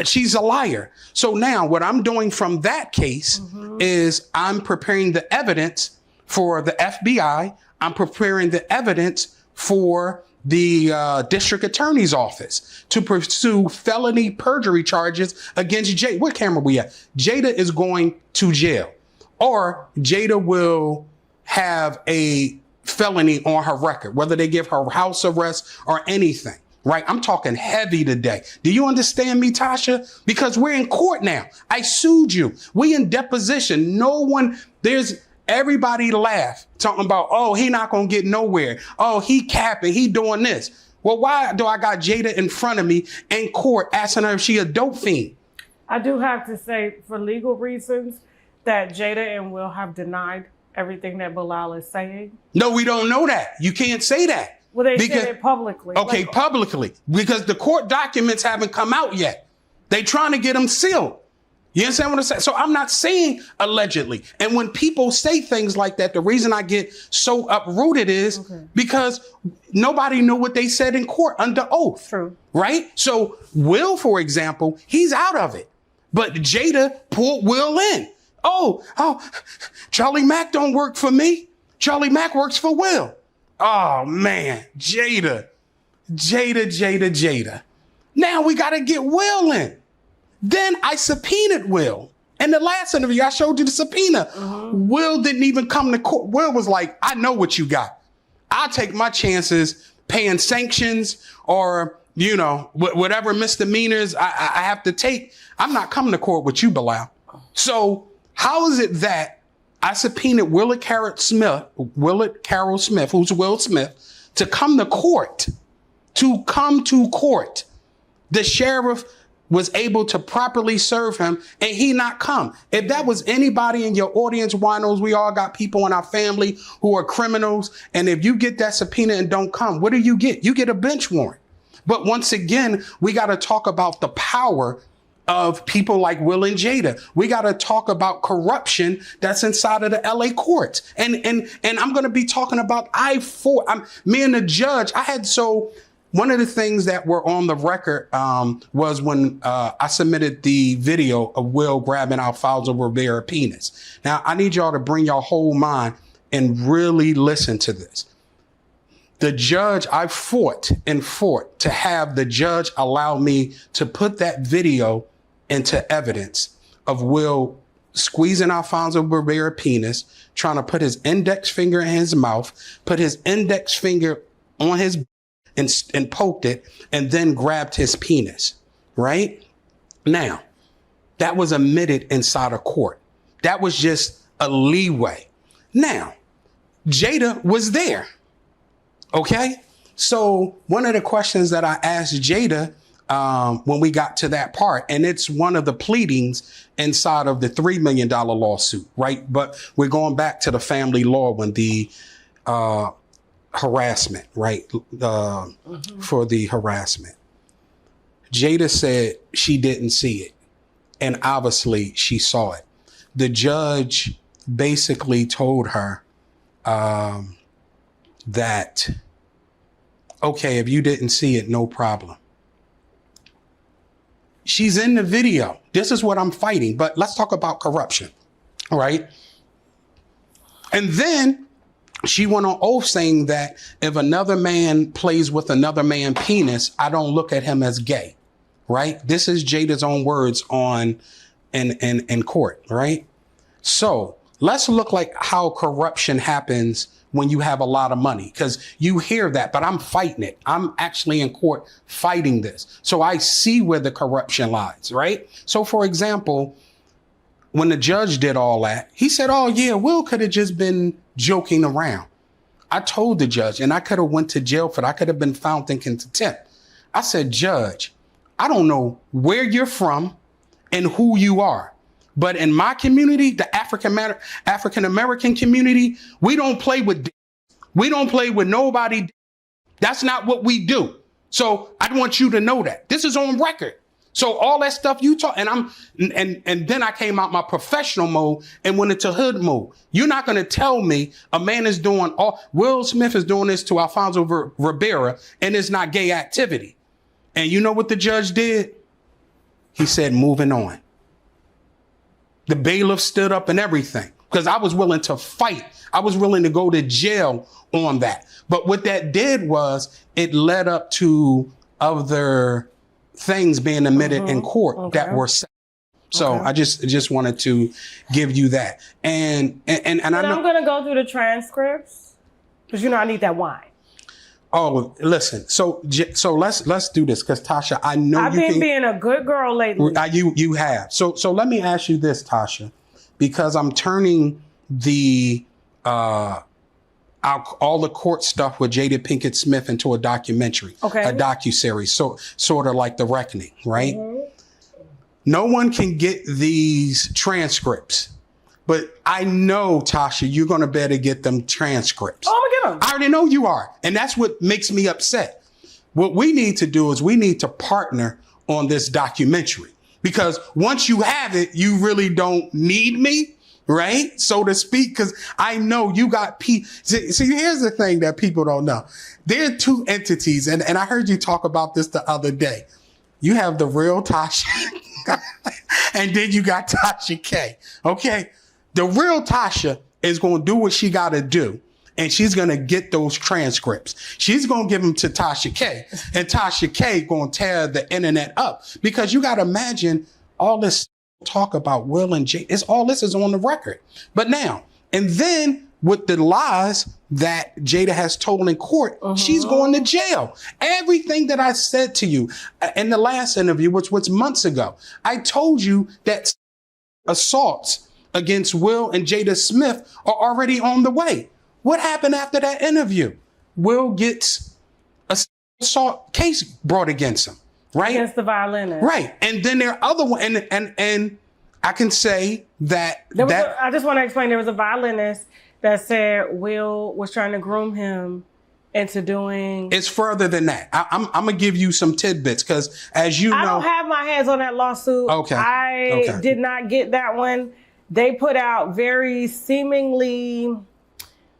she's a liar. So now what I'm doing from that case is I'm preparing the evidence for the FBI. I'm preparing the evidence for the district attorney's office to pursue felony perjury charges against Jayda. What camera we at? Jayda is going to jail, or Jayda will have a felony on her record, whether they give her house arrest or anything, right? I'm talking heavy today. Do you understand me, Tasha? Because we're in court now. I sued you. We in deposition. Everybody laugh talking about, oh, he not going to get nowhere. Oh, he capping. He doing this. Well, why do I got Jayda in front of me in court asking her if she a dope fiend? I do have to say, for legal reasons, that Jayda and Will have denied everything that Bilal is saying. No, we don't know that. You can't say that. Well, they said it publicly. Okay, publicly. Because the court documents haven't come out yet. They trying to get them sealed. You understand what I'm saying? So I'm not saying allegedly. And when people say things like that, the reason I get so uprooted is because nobody knew what they said in court under oath. True. Right? So Will, for example, he's out of it. But Jayda pulled Will in. Oh, Charlie Mack don't work for me. Charlie Mack works for Will. Oh, man. Jayda. Now we got to get Will in. Then I subpoenaed Will. In the last interview, I showed you the subpoena. Will didn't even come to court. Will was like, I know what you got. I'll take my chances paying sanctions or, whatever misdemeanors I have to take. I'm not coming to court with you, Bilal. So how is it that I subpoenaed Willard Carroll Smith, who's Will Smith, to come to court? The sheriff was able to properly serve him and he not come. If that was anybody in your audience, winos, we all got people in our family who are criminals. And if you get that subpoena and don't come, what do you get? You get a bench warrant. But once again, we got to talk about the power of people like Will and Jayda. We got to talk about corruption that's inside of the LA courts. And I'm going to be talking about me and the judge. One of the things that were on the record was when I submitted the video of Will grabbing Alfonso Rivera's penis. Now, I need y'all to bring your whole mind and really listen to this. The judge, I fought to have the judge allow me to put that video into evidence of Will squeezing Alfonso Rivera's penis, trying to put his index finger in his mouth, put his index finger on his and poked it, and then grabbed his penis, right? Now, that was admitted inside a court. That was just a leeway. Now, Jayda was there, okay? So one of the questions that I asked Jayda when we got to that part. And it's one of the pleadings inside of the $3 million lawsuit, right? But we're going back to the family law when the harassment, right? For the harassment. Jayda said she didn't see it. And obviously she saw it. The judge basically told her that, okay, if you didn't see it, no problem. She's in the video. This is what I'm fighting. But let's talk about corruption, right? And then she went on oath saying that if another man plays with another man's penis, I don't look at him as gay, right? This is Jayda's own words in court, right? So let's look like how corruption happens when you have a lot of money, because you hear that, but I'm fighting it. I'm actually in court fighting this. So I see where the corruption lies, right? So for example, when the judge did all that, he said, oh yeah, Will could have just been joking around. I told the judge, and I could have went to jail for that. I could have been found in contempt. I said, Judge, I don't know where you're from and who you are. But in my community, the African-American community, we don't play with, we don't play with nobody. That's not what we do. So I want you to know that this is on record. So all that stuff you talk, and then I came out my professional mode and went into hood mode. You're not going to tell me a man is doing Will Smith is doing this to Alfonso Rivera and it's not gay activity. And you know what the judge did? He said, moving on. The bailiff stood up and everything because I was willing to fight. I was willing to go to jail on that. But what that did was it led up to other things being admitted in court that were set. So I just wanted to give you that. And I know I'm going to go through the transcripts because, I need that wine. Oh, listen. So let's do this because Tasha, I know I've been being a good girl lately. You have. So let me ask you this, Tasha, because I'm turning the all the court stuff with Jada Pinkett Smith into a documentary, a docuseries. So sort of like The Reckoning, right? No one can get these transcripts. But I know, Tasha, you're going to better get them transcripts. Oh, I'm going to get them. I already know you are. And that's what makes me upset. What we need to do is we need to partner on this documentary. Because once you have it, you really don't need me, right? So to speak, because I know you got See, here's the thing that people don't know. There are two entities, and I heard you talk about this the other day. You have the real Tasha, and then you got Tasha K, okay? The real Tasha is going to do what she got to do, and she's going to get those transcripts. She's going to give them to Tasha K, and Tasha K going to tear the internet up because you got to imagine all this talk about Will and Jay. All this is on the record. But now, and then with the lies that Jada has told in court, she's going to jail. Everything that I said to you in the last interview, which was months ago, I told you that assaults against Will and Jada Smith are already on the way. What happened after that interview? Will gets a assault case brought against him, right? Against the violinist. Right. And then there are other ones, and I can say that I just want to explain, there was a violinist that said Will was trying to groom him into doing. It's further than that. I'm going to give you some tidbits because as you know. I don't have my hands on that lawsuit. Okay. I did not get that one. They put out very seemingly,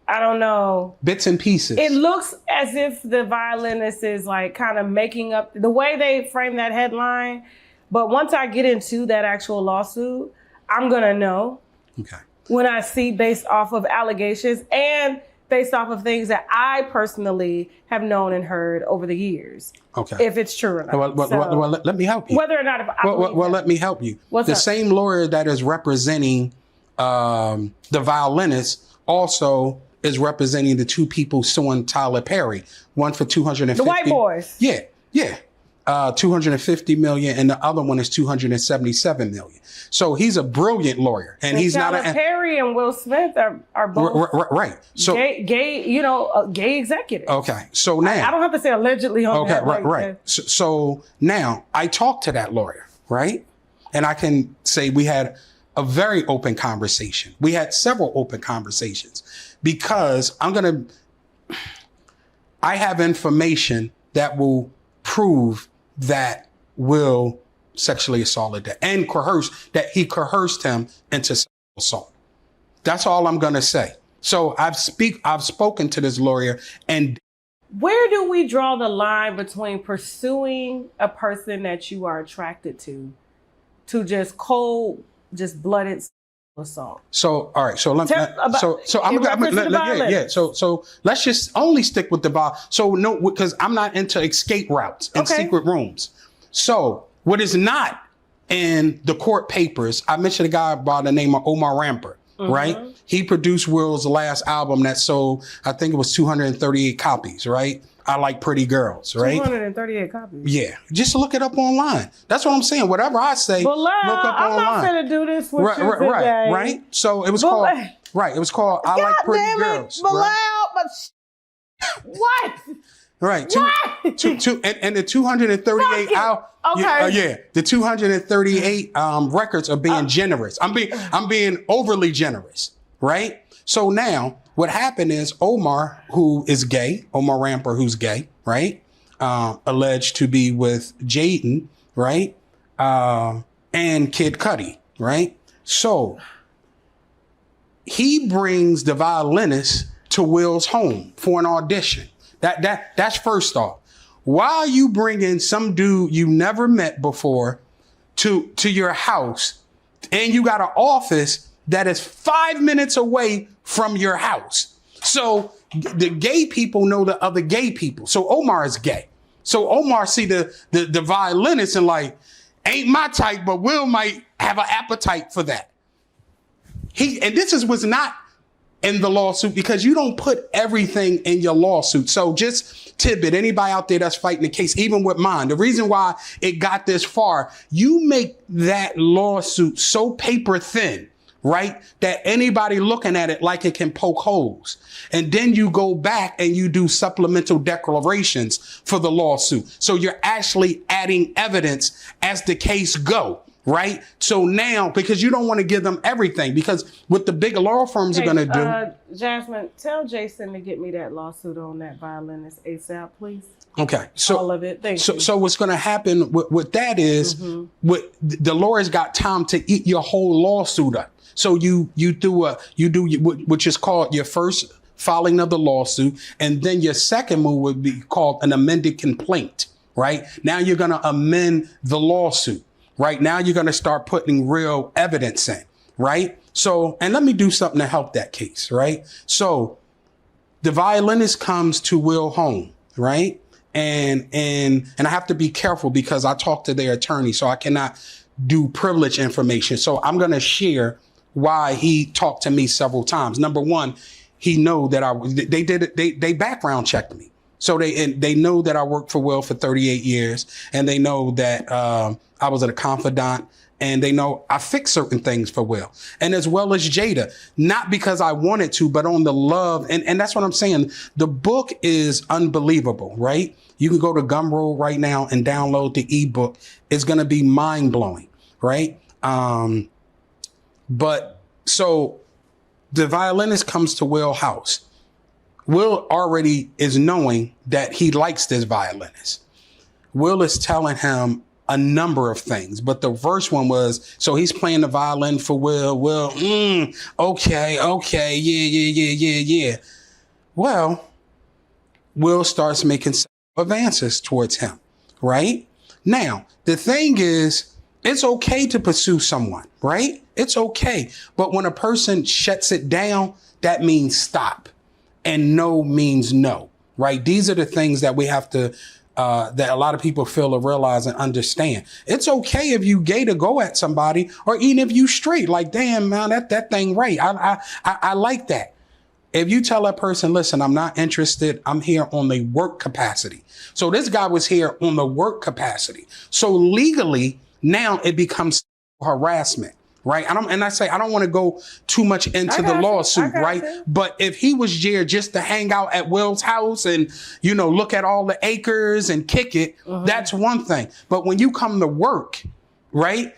I don't know. Bits and pieces. It looks as if the violinist is like kind of making up the way they frame that headline. But once I get into that actual lawsuit, I'm going to know. Okay. When I see based off of allegations and based off of things that I personally have known and heard over the years. Okay. If it's true or not. Well, let me help you. Whether or not if I let me help you. What's the up? Same lawyer that is representing the violinist also is representing the two people suing Tyler Perry. One for $250. The white boys. Yeah. $250 million, and the other one is $277 million. So he's a brilliant lawyer, and he's not a Perry and Will Smith are both right. So gay, gay executives. Okay, so now I don't have to say allegedly. Okay, right. So now I talked to that lawyer, right, and I can say we had a very open conversation. We had several open conversations because I have information that will prove that Will sexually assaulted that and he coerced him into sexual assault. That's all I'm going to say. So I've spoken to this lawyer. And where do we draw the line between pursuing a person that you are attracted to just blooded assault? So, all right. So So let's just only stick with the violence. So no, because I'm not into escape routes and secret rooms. So what is not in the court papers, I mentioned a guy by the name of Omar Rampart, right? He produced Will's last album that sold, I think it was 238 copies, right? I Like Pretty Girls, right? 238 copies. Yeah. Just look it up online. That's what I'm saying. Whatever I say, look up online. I'm not going to do this with you today. Right. So it was called I Like Pretty Girls. What? Right. And the 238 the 238 records are being generous. I'm being overly generous, right? So now what happened is Omar, who is gay, Omar Rampart, who's gay, right? Alleged to be with Jayda, right? And Kid Cudi, right? So he brings the violinist to Will's home for an audition. That's first off. Why are you bringing some dude you never met before to your house, and you got an office that is 5 minutes away from your house? So the gay people know the other gay people. So Omar is gay. So Omar see the violinist and like, ain't my type, but Will might have an appetite for that. Was not in the lawsuit because you don't put everything in your lawsuit. So just tidbit, anybody out there that's fighting the case, even with mine, the reason why it got this far, you make that lawsuit so paper thin, right? That anybody looking at it like it can poke holes. And then you go back and you do supplemental declarations for the lawsuit. So you're actually adding evidence as the case go. Right. So now, because you don't want to give them everything, because what the big law firms are going to do. Jasmine, tell Jason to get me that lawsuit on that violinist ASAP, please. Okay. So all of it. Thank you. So what's going to happen with that is the lawyers got time to eat your whole lawsuit up. So you do which is called your first filing of the lawsuit. And then your second move would be called an amended complaint. Right now, you're going to amend the lawsuit. Right now, you're going to start putting real evidence in, right? So, and let me do something to help that case, right? So the violinist comes to Will home, right? And I have to be careful because I talked to their attorney, so I cannot do privilege information. So I'm going to share why he talked to me several times. Number one, he know that they background checked me. So they know that I worked for Will for 38 years, and they know that I was a confidant, and they know I fixed certain things for Will, and as well as Jayda, not because I wanted to, but on the love. And that's what I'm saying. The book is unbelievable, right? You can go to Gumroad right now and download the ebook. It's going to be mind blowing, right? But so the violinist comes to Will's house. Will already is knowing that he likes this violinist. Will is telling him a number of things, but the first one was, so he's playing the violin for Will. Will, okay, yeah. Well, Will starts making advances towards him, right? Now, the thing is, it's okay to pursue someone, right? It's okay. But when a person shuts it down, that means stop. And no means no, right? These are the things that we have to, that a lot of people fail to realize and understand. It's okay if you gay to go at somebody, or even if you straight, like, damn, man, that thing right. I like that. If you tell that person, listen, I'm not interested, I'm here on the work capacity. So this guy was here on the work capacity. So legally, now it becomes harassment, right? And I say, I don't want to go too much into the lawsuit, right? But if he was here just to hang out at Will's house and, you know, look at all the acres and kick it, that's one thing. But when you come to work, right,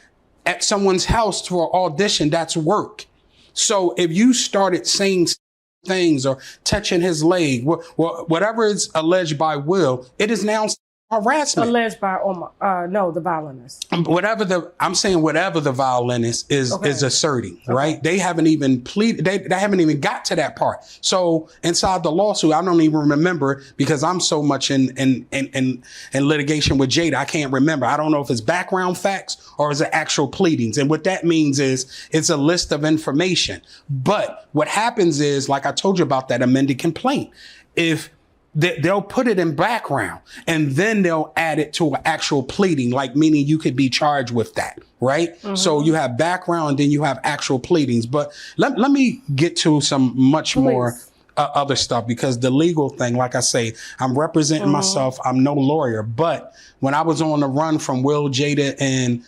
at someone's house for an audition, that's work. So if you started saying things or touching his leg, whatever is alleged by Will, it is now harassment. Alleged by the violinist. Whatever the violinist is asserting, right? They haven't even pleaded. They haven't even got to that part. So inside the lawsuit, I don't even remember because I'm so much in litigation with Jayda. I can't remember. I don't know if it's background facts or is it actual pleadings. And what that means is it's a list of information. But what happens is, like I told you about that amended complaint, if they'll put it in background and then they'll add it to an actual pleading, like meaning you could be charged with that, right? So you have background and then you have actual pleadings. But let me get to some much more other stuff, because the legal thing, like I say, I'm representing myself. I'm no lawyer. But when I was on the run from Will, Jayda, and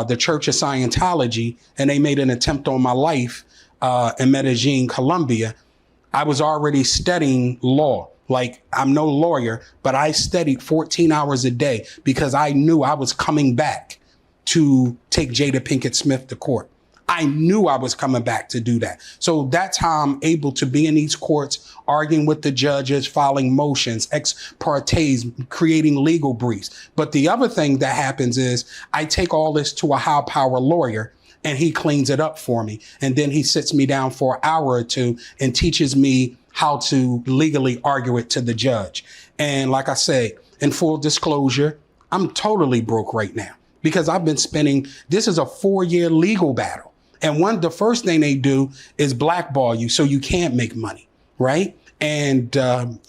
the Church of Scientology, and they made an attempt on my life in Medellin, Colombia, I was already studying law. Like, I'm no lawyer, but I studied 14 hours a day because I knew I was coming back to take Jada Pinkett Smith to court. I knew I was coming back to do that. So that's how I'm able to be in these courts, arguing with the judges, filing motions, ex partes, creating legal briefs. But the other thing that happens is I take all this to a high power lawyer and he cleans it up for me. And then he sits me down for an hour or two and teaches me how to legally argue it to the judge. And like I say, in full disclosure, I'm totally broke right now because I've been spending, this is a 4-year legal battle. And the first thing they do is blackball you so you can't make money, right? And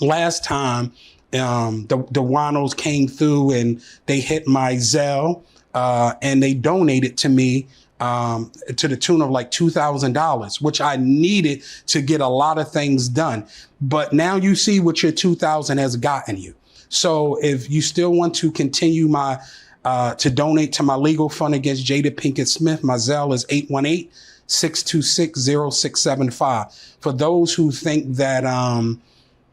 last time, the winos came through and they hit my Zelle and they donated to me to the tune of like $2,000, which I needed to get a lot of things done. But now you see what your 2,000 has gotten you. So if you still want to continue to donate to my legal fund against Jada Pinkett Smith, my Zelle is 818-626-0675. For those who think that,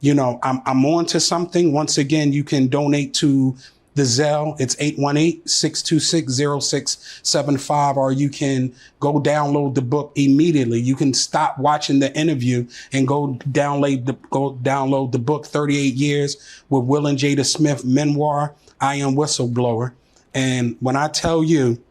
you know, I'm on to something, once again, you can donate to the Zelle. It's 818-626-0675, or you can go download the book immediately. You can stop watching the interview and go download the book, 38 Years with Will and Jada Smith memoir, I Am Whistleblower. And when I tell you,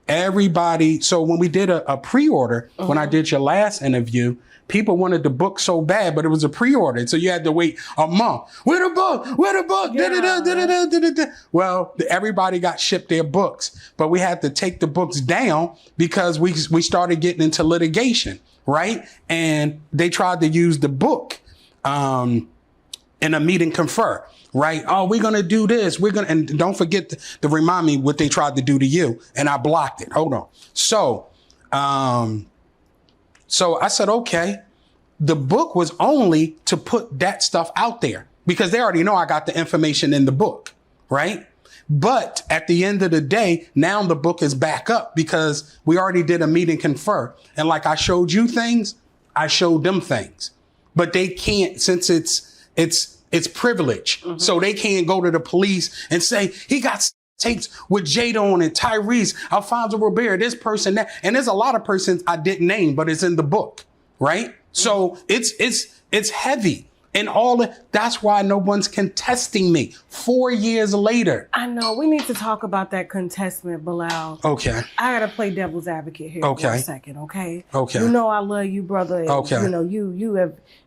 everybody, so when we did a pre-order, when I did your last interview, people wanted the book so bad, but it was a pre-order. So you had to wait a month. Where the book? Where the book? Yeah. Well, everybody got shipped their books, but we had to take the books down because we started getting into litigation, right? And they tried to use the book in a meet and confer, right? Oh, we're going to do this. And don't forget to remind me what they tried to do to you. And I blocked it. Hold on. So I said, okay, the book was only to put that stuff out there because they already know I got the information in the book, right? But at the end of the day, now the book is back up because we already did a meet and confer. And like I showed you things, I showed them things. But they can't, since it's privilege. So they can't go to the police and say, he got tapes with Jayda on it, Tyrese, Alfonso Ribeiro, this person, that. And there's a lot of persons I didn't name, but it's in the book, right? So it's heavy. And that's why no one's contesting me 4 years later. I know. We need to talk about that contestment, Bilal. Okay. I got to play devil's advocate here for a second, okay? Okay. You know I love you, brother. And, okay. You know,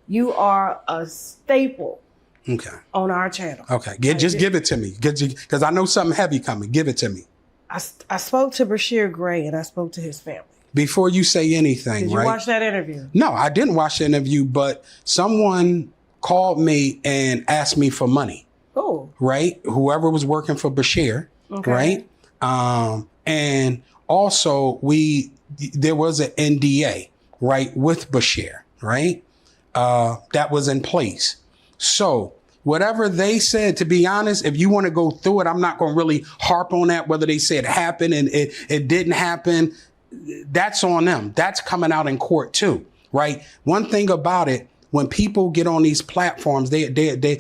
you are a staple. Okay. On our channel. Okay. Just give it to me. Because I know something heavy coming. Give it to me. I spoke to Bashir Gray and I spoke to his family. Before you say anything, Did you watch that interview? No, I didn't watch the interview, but someone called me and asked me for money. Oh. Right? Whoever was working for Bashir. Okay. Right? And also there was an NDA, right, with Bashir, right? that was in place. So whatever they said, to be honest, if you want to go through it, I'm not going to really harp on that, whether they said happened and it didn't happen. That's on them. That's coming out in court too, right? One thing about it, when people get on these platforms, they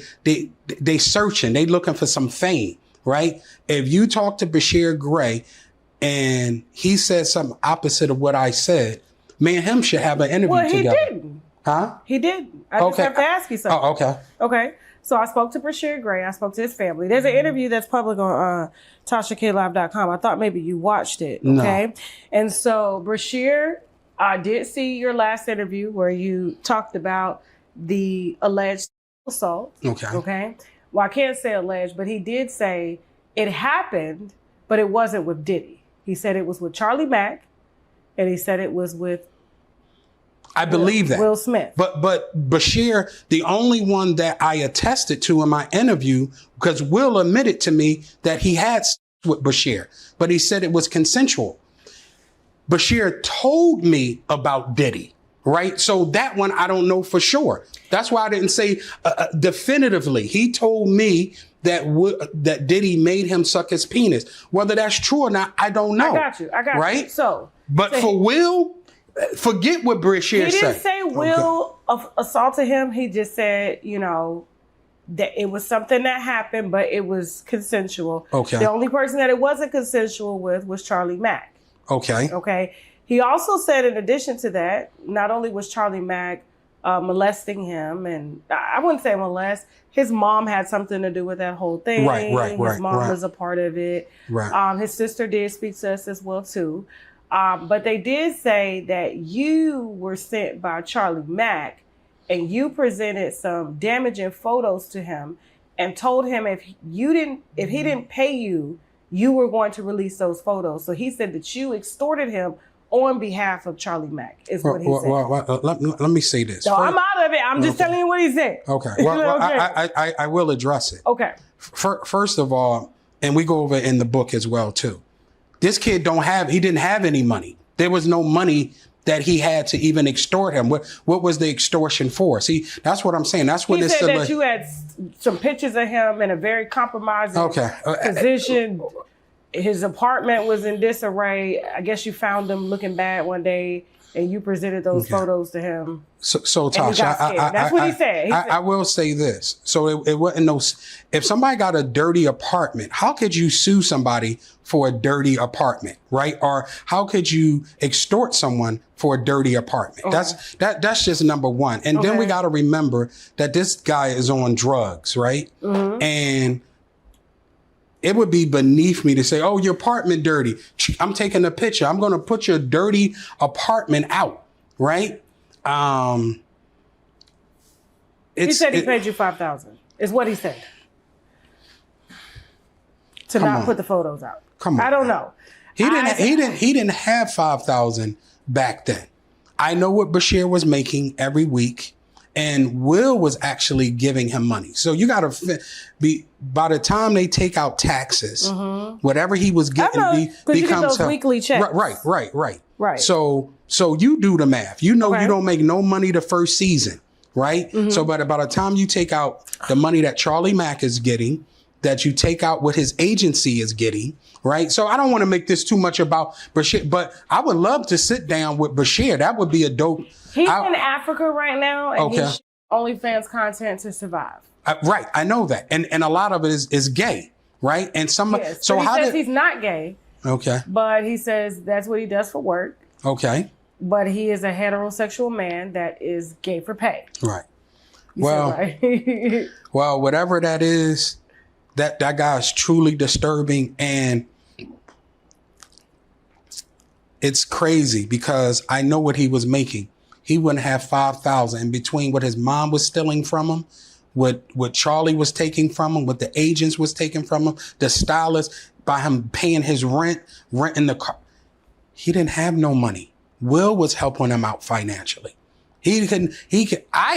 searching, they looking for some fame, right? If you talk to Bashir Gray and he said something opposite of what I said, me and him should have an interview together. Well, he didn't. Huh? He didn't. I just have to ask you something. Oh, okay. Okay. So I spoke to Bashir Gray. I spoke to his family. There's an interview that's public on TashaKLive.com. I thought maybe you watched it. Okay. No. And so Bashir, I did see your last interview where you talked about the alleged assault. Okay. Okay. Well, I can't say alleged, but he did say it happened, but it wasn't with Diddy. He said it was with Charlie Mack, and he said it was with I believe that. Will Smith. But Bashir, the only one that I attested to in my interview, because Will admitted to me that he had sex with Bashir, but he said it was consensual. Bashir told me about Diddy, right? So that one, I don't know for sure. That's why I didn't say definitively. He told me that Diddy made him suck his penis. Whether that's true or not, I don't know. I got you. Right? So, for Will, forget what Bashir said. He didn't say Will assaulted him. He just said, that it was something that happened, but it was consensual. Okay. The only person that it wasn't consensual with was Charlie Mack. Okay. Okay. He also said, in addition to that, not only was Charlie Mack molesting him, and I wouldn't say molest, his mom had something to do with that whole thing. Right. His mom was a part of it. Right. His sister did speak to us as well, too. But they did say that you were sent by Charlie Mack and you presented some damaging photos to him and told him if he didn't pay you, you were going to release those photos. So he said that you extorted him on behalf of Charlie Mack, is what he said. Let me say this. So I'm out of it. I'm just telling you what he said. Okay. Well, I will address it. Okay. First of all, and we go over it in the book as well, too. This kid he didn't have any money. There was no money that he had to even extort him. What was the extortion for? See, that's what I'm saying. That's what he said that you had some pictures of him in a very compromising position. His apartment was in disarray. I guess you found him looking bad one day and you presented those photos to him. So Tasha, that's what he said. I will say this. So it wasn't if somebody got a dirty apartment, how could you sue somebody for a dirty apartment, right? Or how could you extort someone for a dirty apartment? Okay. That's just number one. And then we got to remember that this guy is on drugs, right? Mm-hmm. And it would be beneath me to say, oh, your apartment dirty. I'm taking a picture. I'm going to put your dirty apartment out, right? He said he paid you $5,000. Is what he said. To not put the photos out. Come on. I don't know. He didn't have $5,000 back then. I know what Bashir was making every week. And Will was actually giving him money. So you got to by the time they take out taxes, whatever he was getting becomes those weekly checks. Right. So you do the math. You don't make no money the first season, right? Mm-hmm. So by the time you take out the money that Charlie Mack is getting, that you take out what his agency is getting, right? So I don't want to make this too much about Bashir, but I would love to sit down with Bashir. That would be a dope. He's in Africa right now, and he's OnlyFans content to survive. Right, I know that, and a lot of it is gay, right? And so he says he's not gay. Okay, but he says that's what he does for work. Okay, but he is a heterosexual man that is gay for pay. Right. Well, whatever that is, that guy is truly disturbing, and it's crazy because I know what he was making. He wouldn't have $5,000 in between what his mom was stealing from him, what Charlie was taking from him, what the agents was taking from him, the stylist, by him paying his renting the car. He didn't have no money. Will was helping him out financially. I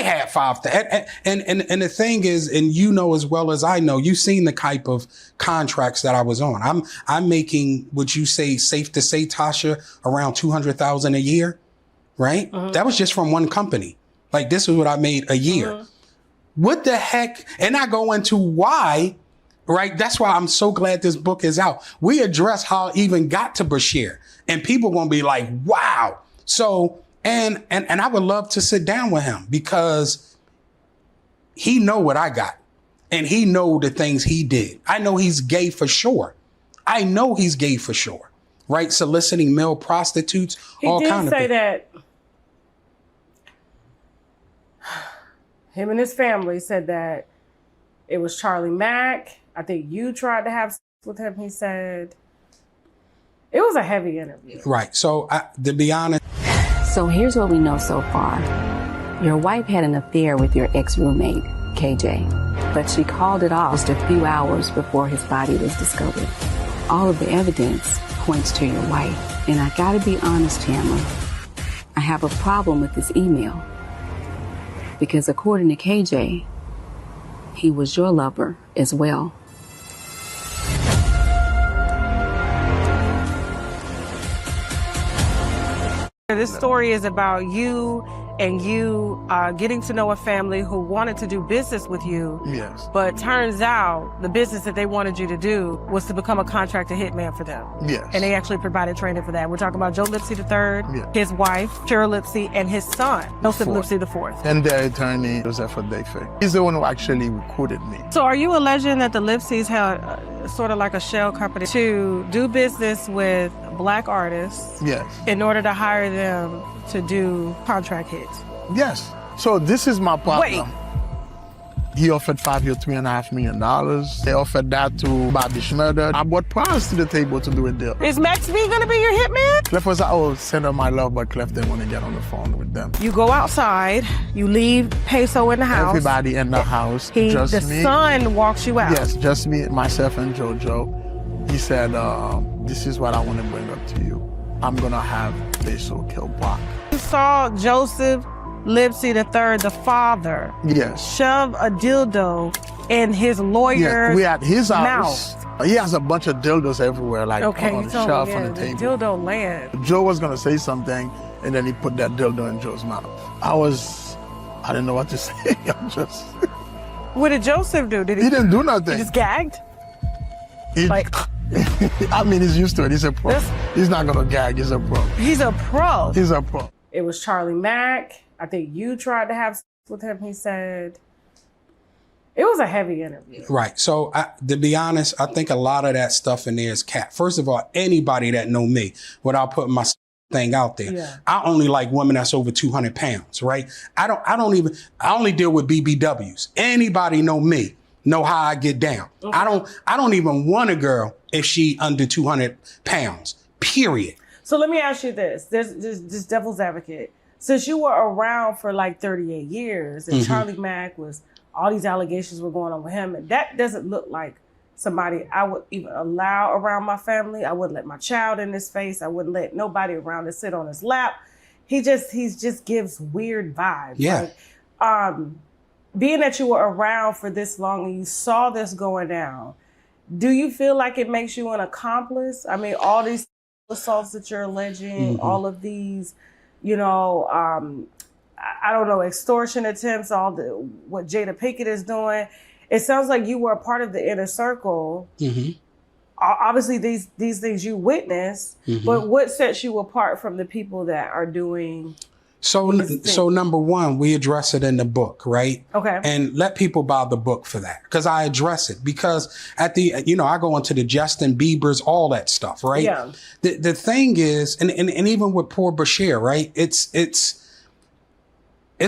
had $5,000. And the thing is, and you know as well as I know, you've seen the type of contracts that I was on. I'm making, would you say, safe to say, Tasha, around $200,000 a year, right? Mm-hmm. That was just from one company. Like, this is what I made a year. What the heck? And I go into why, right? That's why I'm so glad this book is out. We address how I even got to Bashir, and people gonna be like, wow. So, and I would love to sit down with him because he know what I got, and he know the things he did. I know he's gay for sure. I know he's gay for sure, right? Soliciting male prostitutes, all kind of He did say things. that him and his family said that it was Charlie Mack. I think you tried to have sex with him, he said. It was a heavy interview. Right. So, to be honest. So here's what we know so far. Your wife had an affair with your ex-roommate, KJ, but she called it off just a few hours before his body was discovered. All of the evidence points to your wife. And I gotta be honest, Chandler, I have a problem with this email. Because according to KJ, he was your lover as well. This story is about you and you getting to know a family who wanted to do business with you. Yes. But turns out the business that they wanted you to do was to become a contractor hitman for them. Yes. And they actually provided training for that. We're talking about Joe Lipsy III, Yeah. his wife, Cheryl Lipsy, and his son, Joseph Fourth. Lipsy IV. And their attorney, Joseph Defe. He's the one who actually recruited me. So are you alleging that the Lipsys had sort of like a shell company to do business with black artists Yes. in order to hire them to do contract hits? Yes. So this is my partner. Wait. He offered 5 years, $3.5 million. They offered that to Bobby Schmurder. I brought prize to the table to do a deal. Is Max B gonna be your hitman? Clef was like, oh, send her my love, but Clef didn't want to get on the phone with them. You go outside, you leave Peso in the house. Everybody in the house, just the me. son walks you out. Yes, just me, myself, and JoJo. He said, this is what I want to bring up to you. I'm going to have Peso kill Brock. You saw Joseph Lipsy III, the father, Yes. shove a dildo in his lawyer's Yeah, we at his mouth. house. He has a bunch of dildos everywhere, like Okay, on you the told shelf me, on yeah, the the table. dildo land. Joe was gonna say something, and then he put that dildo in Joe's mouth. I didn't know what to say. I'm just. What did Joseph do? Did He didn't do nothing. He just gagged? He- Like, I mean, he's used to it. He's a pro. This- He's not gonna gag. He's a pro. he's a pro. He's a pro. It was Charlie Mack. I think you tried to have sex with him, he said. It was a heavy interview. Right. So, to be honest, I think a lot of that stuff in there is cat. First of all, anybody that know me, without putting my thing out there, Yeah. I only like women that's over 200 pounds, right? I only deal with BBWs. Anybody know me, know how I get down. Okay. I don't even want a girl if she under 200 pounds, period. So let me ask you this. There's this devil's advocate. Since you were around for like 38 years and Charlie Mack was, all these allegations were going on with him, and that doesn't look like somebody I would even allow around my family. I wouldn't let my child in his face. I wouldn't let nobody around to sit on his lap. He just gives weird vibes. Yeah. Like, being that you were around for this long and you saw this going down, do you feel like it makes you an accomplice? I mean, all these assaults that you're alleging, all of these, I don't know, extortion attempts, what Jayda Pinkett is doing. It sounds like you were a part of the inner circle. Obviously, these things you witnessed, but what sets you apart from the people that are doing? So number one, we address it in the book, right? Okay. And let people buy the book for that, because I address it. Because I go into the Justin Biebers, all that stuff, right? Yeah. The thing is, and even with poor Bashir, right? It's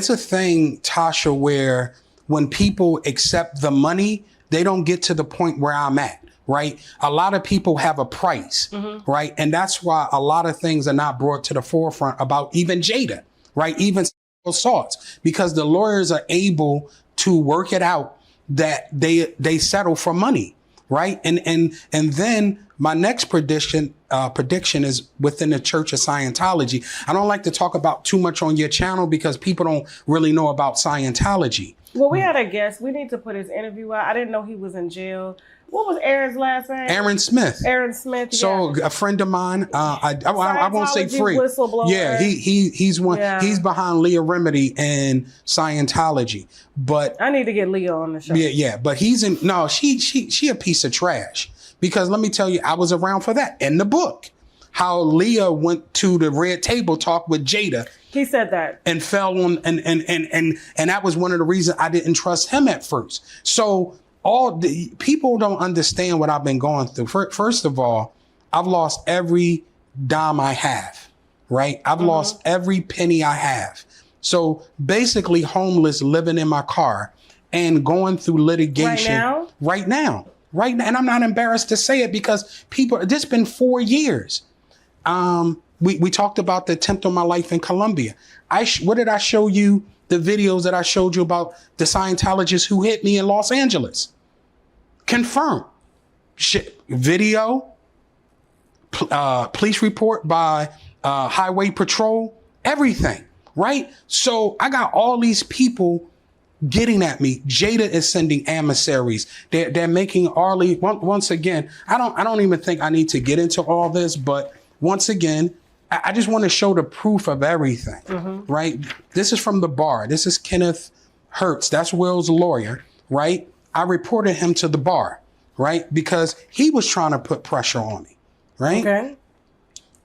a thing, Tasha, where when people accept the money, they don't get to the point where I'm at, right? A lot of people have a price, right? And that's why a lot of things are not brought to the forefront about even Jayda, right? Even assaults, because the lawyers are able to work it out that they settle for money, right? And then my next prediction is within the Church of Scientology. I don't like to talk about too much on your channel because people don't really know about Scientology. Well, we had a guest. We need to put his interview out. I didn't know he was in jail, What was Aaron's last name? Aaron Smith. Aaron Smith. So a friend of mine, I won't say free. Whistleblower. Yeah, he's one. Yeah. He's behind Leah Remedy and Scientology. But I need to get Leo on the show. Yeah. But he's in. No, she a piece of trash. Because let me tell you, I was around for that in the book. How Leah went to the red table talk with Jayda. He said that. And fell on and that was one of the reasons I didn't trust him at first. So all the people don't understand what I've been going through. First of all, I've lost every dime I have, right? I've lost every penny I have. So basically homeless, living in my car and going through litigation right now. And I'm not embarrassed to say it because this been 4 years. We talked about the attempt on my life in Colombia. What did I show you? The videos that I showed you about the Scientologist who hit me in Los Angeles. Confirmed. Video, police report by Highway Patrol, everything, right? So I got all these people getting at me. Jayda is sending emissaries. They're making Arlie, once again, I don't even think I need to get into all this, but once again, I just want to show the proof of everything, right? This is from the bar. This is Kenneth Hertz. That's Will's lawyer, right? I reported him to the bar, right? Because he was trying to put pressure on me, right? Okay.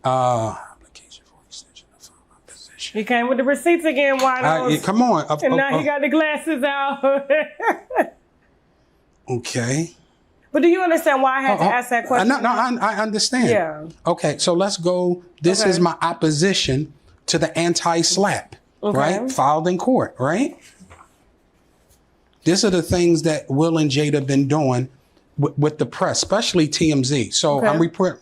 Application for extension of my position. He came with the receipts again, why come on. And now he got the glasses out. Okay. But do you understand why I had to ask that question? No, I understand. Yeah. Okay, so let's go. This is my opposition to the anti-slap, right? Filed in court, right? These are the things that Will and Jayda have been doing with the press, especially TMZ. So I'm reporting.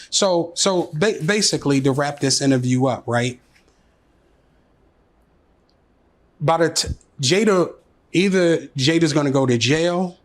So basically, to wrap this interview up, right? Jada's going to go to jail.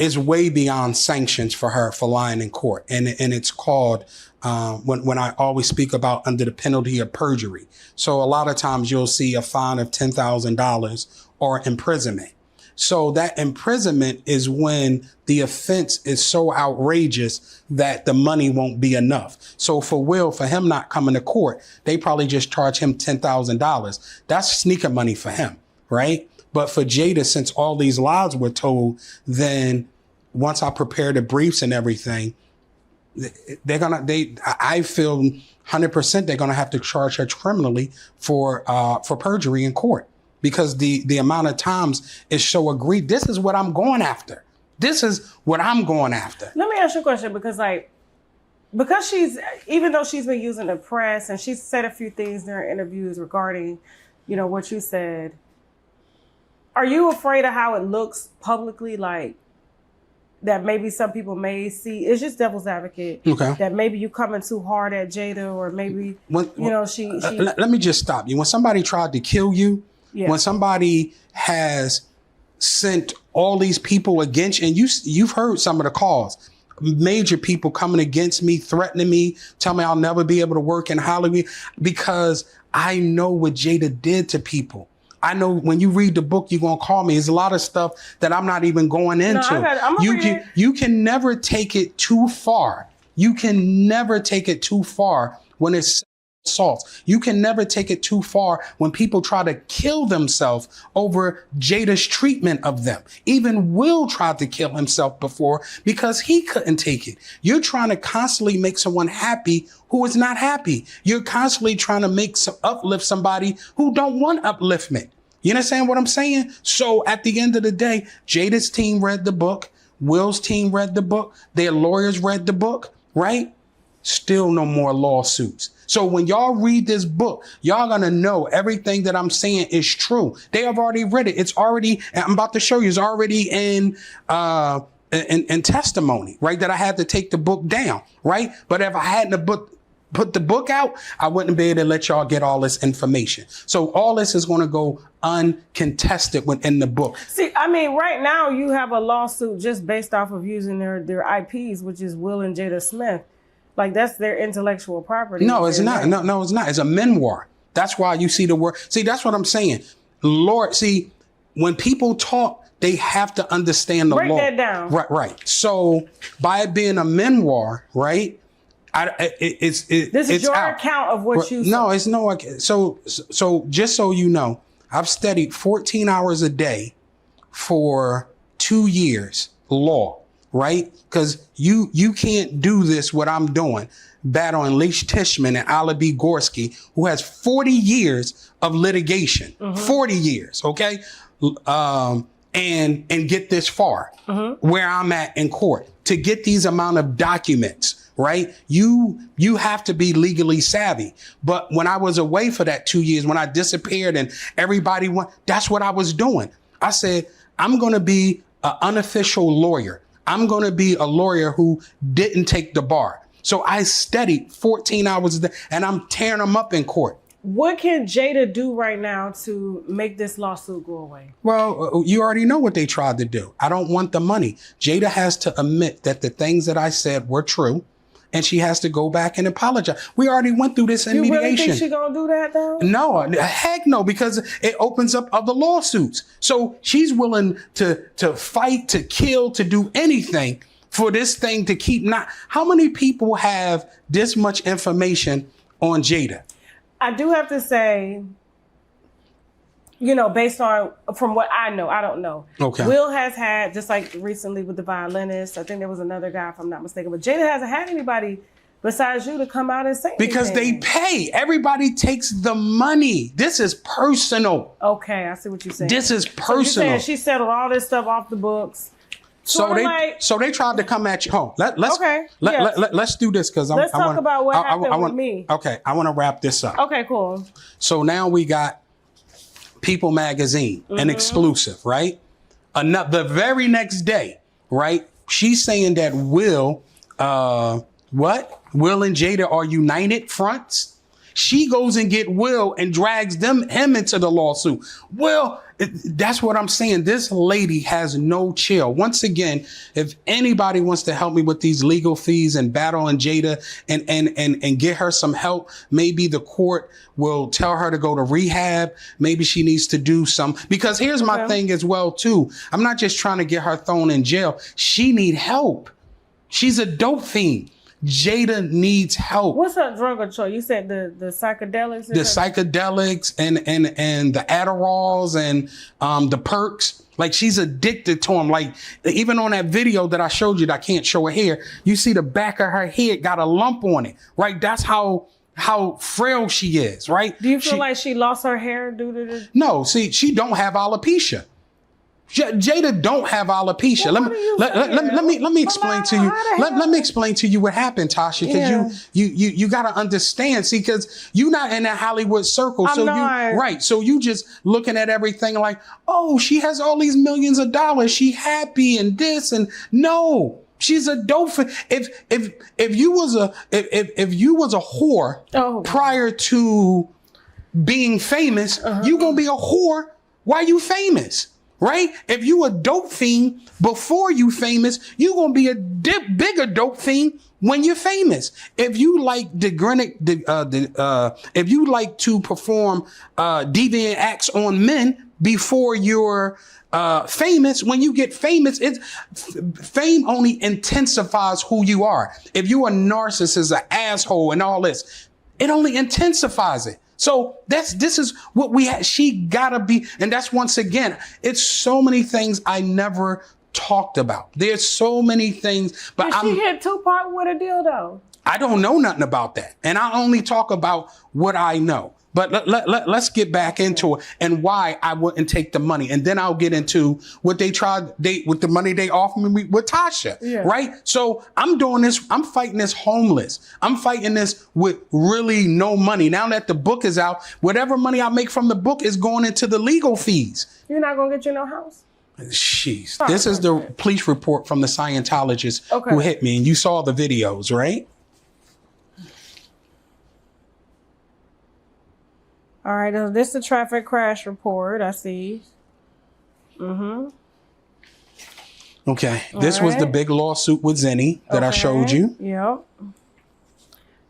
Is way beyond sanctions for her for lying in court. And it's called, when I always speak about under the penalty of perjury. So a lot of times you'll see a fine of $10,000 or imprisonment. So that imprisonment is when the offense is so outrageous that the money won't be enough. So for him not coming to court, they probably just charge him $10,000. That's sneaker money for him, right? But for Jayda, since all these lies were told, then once I prepare the briefs and everything, I feel 100% they're gonna have to charge her criminally for perjury in court because the amount of times is so agreed. This is what I'm going after. Let me ask you a question because she's, even though she's been using the press and she's said a few things during interviews regarding, what you said. Are you afraid of how it looks publicly, like that maybe some people may see? It's just devil's advocate. Okay. That maybe you coming too hard at Jayda, or maybe she. Let me just stop you. When somebody tried to kill you, when somebody has sent all these people against you, and you've heard some of the calls, major people coming against me, threatening me, telling me I'll never be able to work in Hollywood because I know what Jayda did to people. I know when you read the book, you're going to call me. There's a lot of stuff that I'm not even going into. You can never take it too far. You can never take it too far when it's assaults. You can never take it too far when people try to kill themselves over Jada's treatment of them. Even Will tried to kill himself before because he couldn't take it. You're trying to constantly make someone happy who is not happy. You're constantly trying to uplift somebody who don't want upliftment. You understand what I'm saying? So at the end of the day, Jada's team read the book. Will's team read the book. Their lawyers read the book, right? Still no more lawsuits. So when y'all read this book, y'all gonna know everything that I'm saying is true. They have already read it. It's already, I'm about to show you, it's already in testimony, right? That I had to take the book down, right? But if I hadn't put the book out, I wouldn't be able to let y'all get all this information. So all this is gonna go uncontested within the book. See, I mean, right now you have a lawsuit just based off of using their IPs, which is Will and Jayda Smith. Like, that's their intellectual property. No, it's not. No, it's not. It's a memoir. That's why you see the word. See, that's what I'm saying. Lord, see, when people talk, they have to understand the law. Break that down. Right. So by it being a memoir, right? This is your out. account of what you saw. No, it's no. So just so you know, I've studied 14 hours a day for 2 years law, right? Because you can't do this what I'm doing, battling Leash Tishman and Ala B. Gorski, who has 40 years of litigation, 40 years, okay, and get this far where I'm at in court to get these amount of documents. Right? You have to be legally savvy. But when I was away for that 2 years, when I disappeared and everybody went, that's what I was doing. I said, I'm going to be an unofficial lawyer. I'm going to be a lawyer who didn't take the bar. So I studied 14 hours a day and I'm tearing them up in court. What can Jayda do right now to make this lawsuit go away? Well, you already know what they tried to do. I don't want the money. Jayda has to admit that the things that I said were true. And she has to go back and apologize. We already went through this in mediation. You really think she's gonna do that though? No, heck no, because it opens up other lawsuits. So she's willing to fight, to kill, to do anything for this thing to keep not. How many people have this much information on Jayda? I do have to say, you know, based on, from what I know, I don't know. Okay. Will has had, just like recently with the violinist, I think there was another guy, if I'm not mistaken, but Jayda hasn't had anybody besides you to come out and say because anything. They pay. Everybody takes the money. This is personal. Okay, I see what you're saying. This is personal. So you're saying she settled all this stuff off the books. So they tried to come at you. Oh, let's do this because let's talk about what happened with me. Okay, I want to wrap this up. Okay, cool. So now we got People Magazine, an exclusive, right? The very next day, right? She's saying that Will and Jayda are united fronts. She goes and get Will and drags him into the lawsuit. Well, that's what I'm saying. This lady has no chill. Once again, if anybody wants to help me with these legal fees and battling Jayda and get her some help, maybe the court will tell her to go to rehab. Maybe she needs to do some, because here's my thing as well too. I'm not just trying to get her thrown in jail. She need help. She's a dope fiend. Jayda needs help. What's her drug of choice? You said the psychedelics? The psychedelics and the Adderalls and the perks. Like, she's addicted to them. Like, even on that video that I showed you that I can't show her hair, you see the back of her head got a lump on it, right? That's how frail she is, right? Do you feel like she lost her hair due to this? No, see, she don't have alopecia. Jayda don't have alopecia. Let me explain to you. Let me explain to you what happened, Tasha, because you got to understand. See, because you're not in that Hollywood circle, so you just looking at everything like, oh, she has all these millions of dollars, she happy and this and no. She's a dope. If you was a whore prior to being famous, you gonna be a whore while you famous. Right? If you a dope fiend before you famous, you gonna be a bigger dope fiend when you're famous. If you like if you like to perform deviant acts on men before you're famous, when you get famous, fame only intensifies who you are. If you a narcissist, an asshole, and all this, it only intensifies it. So this is what she gotta be. And that's, once again, it's so many things I never talked about. There's so many things, but she hit Tupac with a dildo. I don't know nothing about that. And I only talk about what I know. But let's get back into it and why I wouldn't take the money. And then I'll get into what with the money they offered me with Tasha, right? So I'm doing this. I'm fighting this homeless. I'm fighting this with really no money. Now that the book is out, whatever money I make from the book is going into the legal fees. You're not going to get you no house? Jeez. This is the police report from the Scientologist who hit me. And you saw the videos, right? All right, this is the traffic crash report, I see. Okay, this was the big lawsuit with Zenny that I showed you. Yep.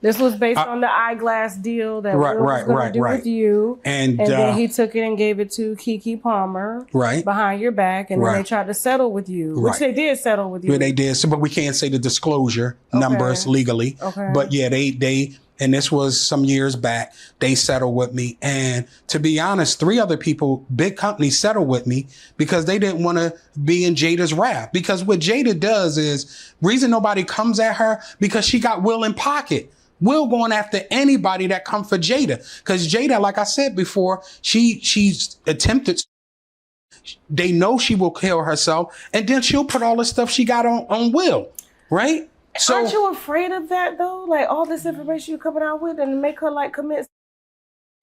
This was based on the eyeglass deal that Will was going to do with you. And then he took it and gave it to Keke Palmer. Right. Behind your back. And then they tried to settle with you. Which they did settle with you. Yeah, they did. So, but we can't say the disclosure numbers legally. Okay. But yeah, they and this was some years back, they settled with me. And to be honest, 3 other people, big companies, settled with me because they didn't want to be in Jayda's wrath. Because what Jayda does is, reason nobody comes at her, because she got Will in pocket. Will going after anybody that come for Jayda. Because Jayda, like I said before, she's attempted. They know she will kill herself. And then she'll put all the stuff she got on Will. Right? So, aren't you afraid of that though? Like all this information you're coming out with and make her like commit?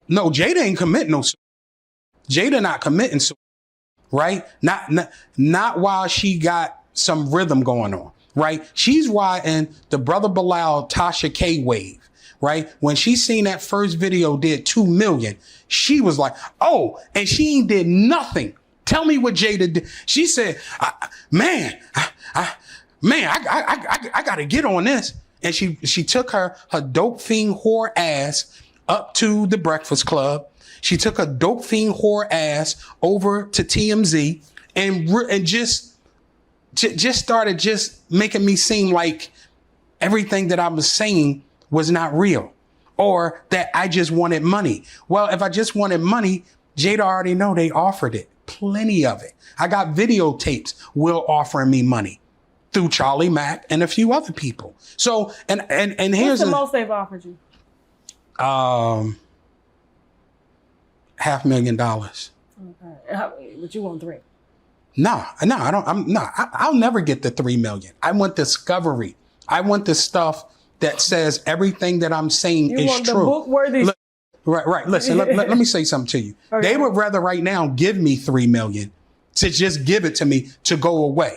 No, Jayda ain't committing no. Jayda not committing, right? Not while she got some rhythm going on, right? She's riding the Brother Bilal Tasha K wave, right? When she seen that first video did 2 million, she was like, oh, and she ain't did nothing. Tell me what Jayda did. She said, man, I got to get on this. And she took her dope fiend whore ass up to the Breakfast Club. She took her dope fiend whore ass over to TMZ and just started just making me seem like everything that I was saying was not real, or that I just wanted money. Well, if I just wanted money, Jayda already know they offered it. Plenty of it. I got videotapes Will offering me money through Charlie Mack and a few other people. So, and here's what's the most they've offered you? $500,000. Okay. But you want 3? No, I don't. I'll never get the 3 million. I want discovery. I want the stuff that says everything that I'm saying is true. The book worthy. Right. Listen, let me say something to you. Okay. They would rather right now give me 3 million to just give it to me to go away.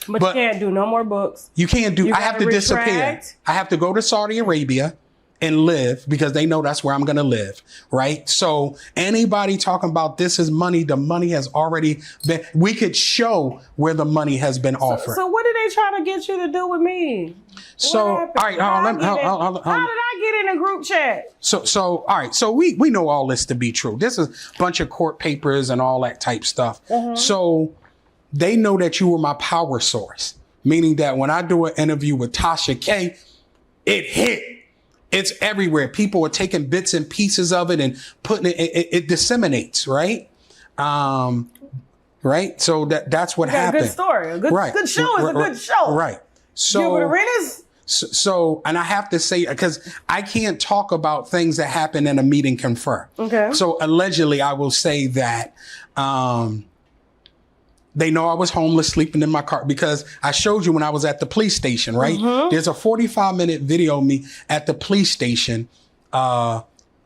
But you can't do no more books. You can't do. I have to disappear. I have to go to Saudi Arabia and live because they know that's where I'm going to live. Right. So anybody talking about this is money, the money has already been. We could show where the money has been offered. So what did they try to get you to do with me? So all right. How did I get in a group chat? So all right. So we know all this to be true. This is a bunch of court papers and all that type stuff. So they know that you were my power source, meaning that when I do an interview with Tasha K, it hit. It's everywhere. People are taking bits and pieces of it and putting it disseminates, right? Right. So that's what happened. A good story. A good show is a good show. Right. So arenas. So, and I have to say, because I can't talk about things that happen in a meet and confer. Okay. So allegedly, I will say that they know I was homeless, sleeping in my car, because I showed you when I was at the police station, right? There's a 45-minute video of me at the police station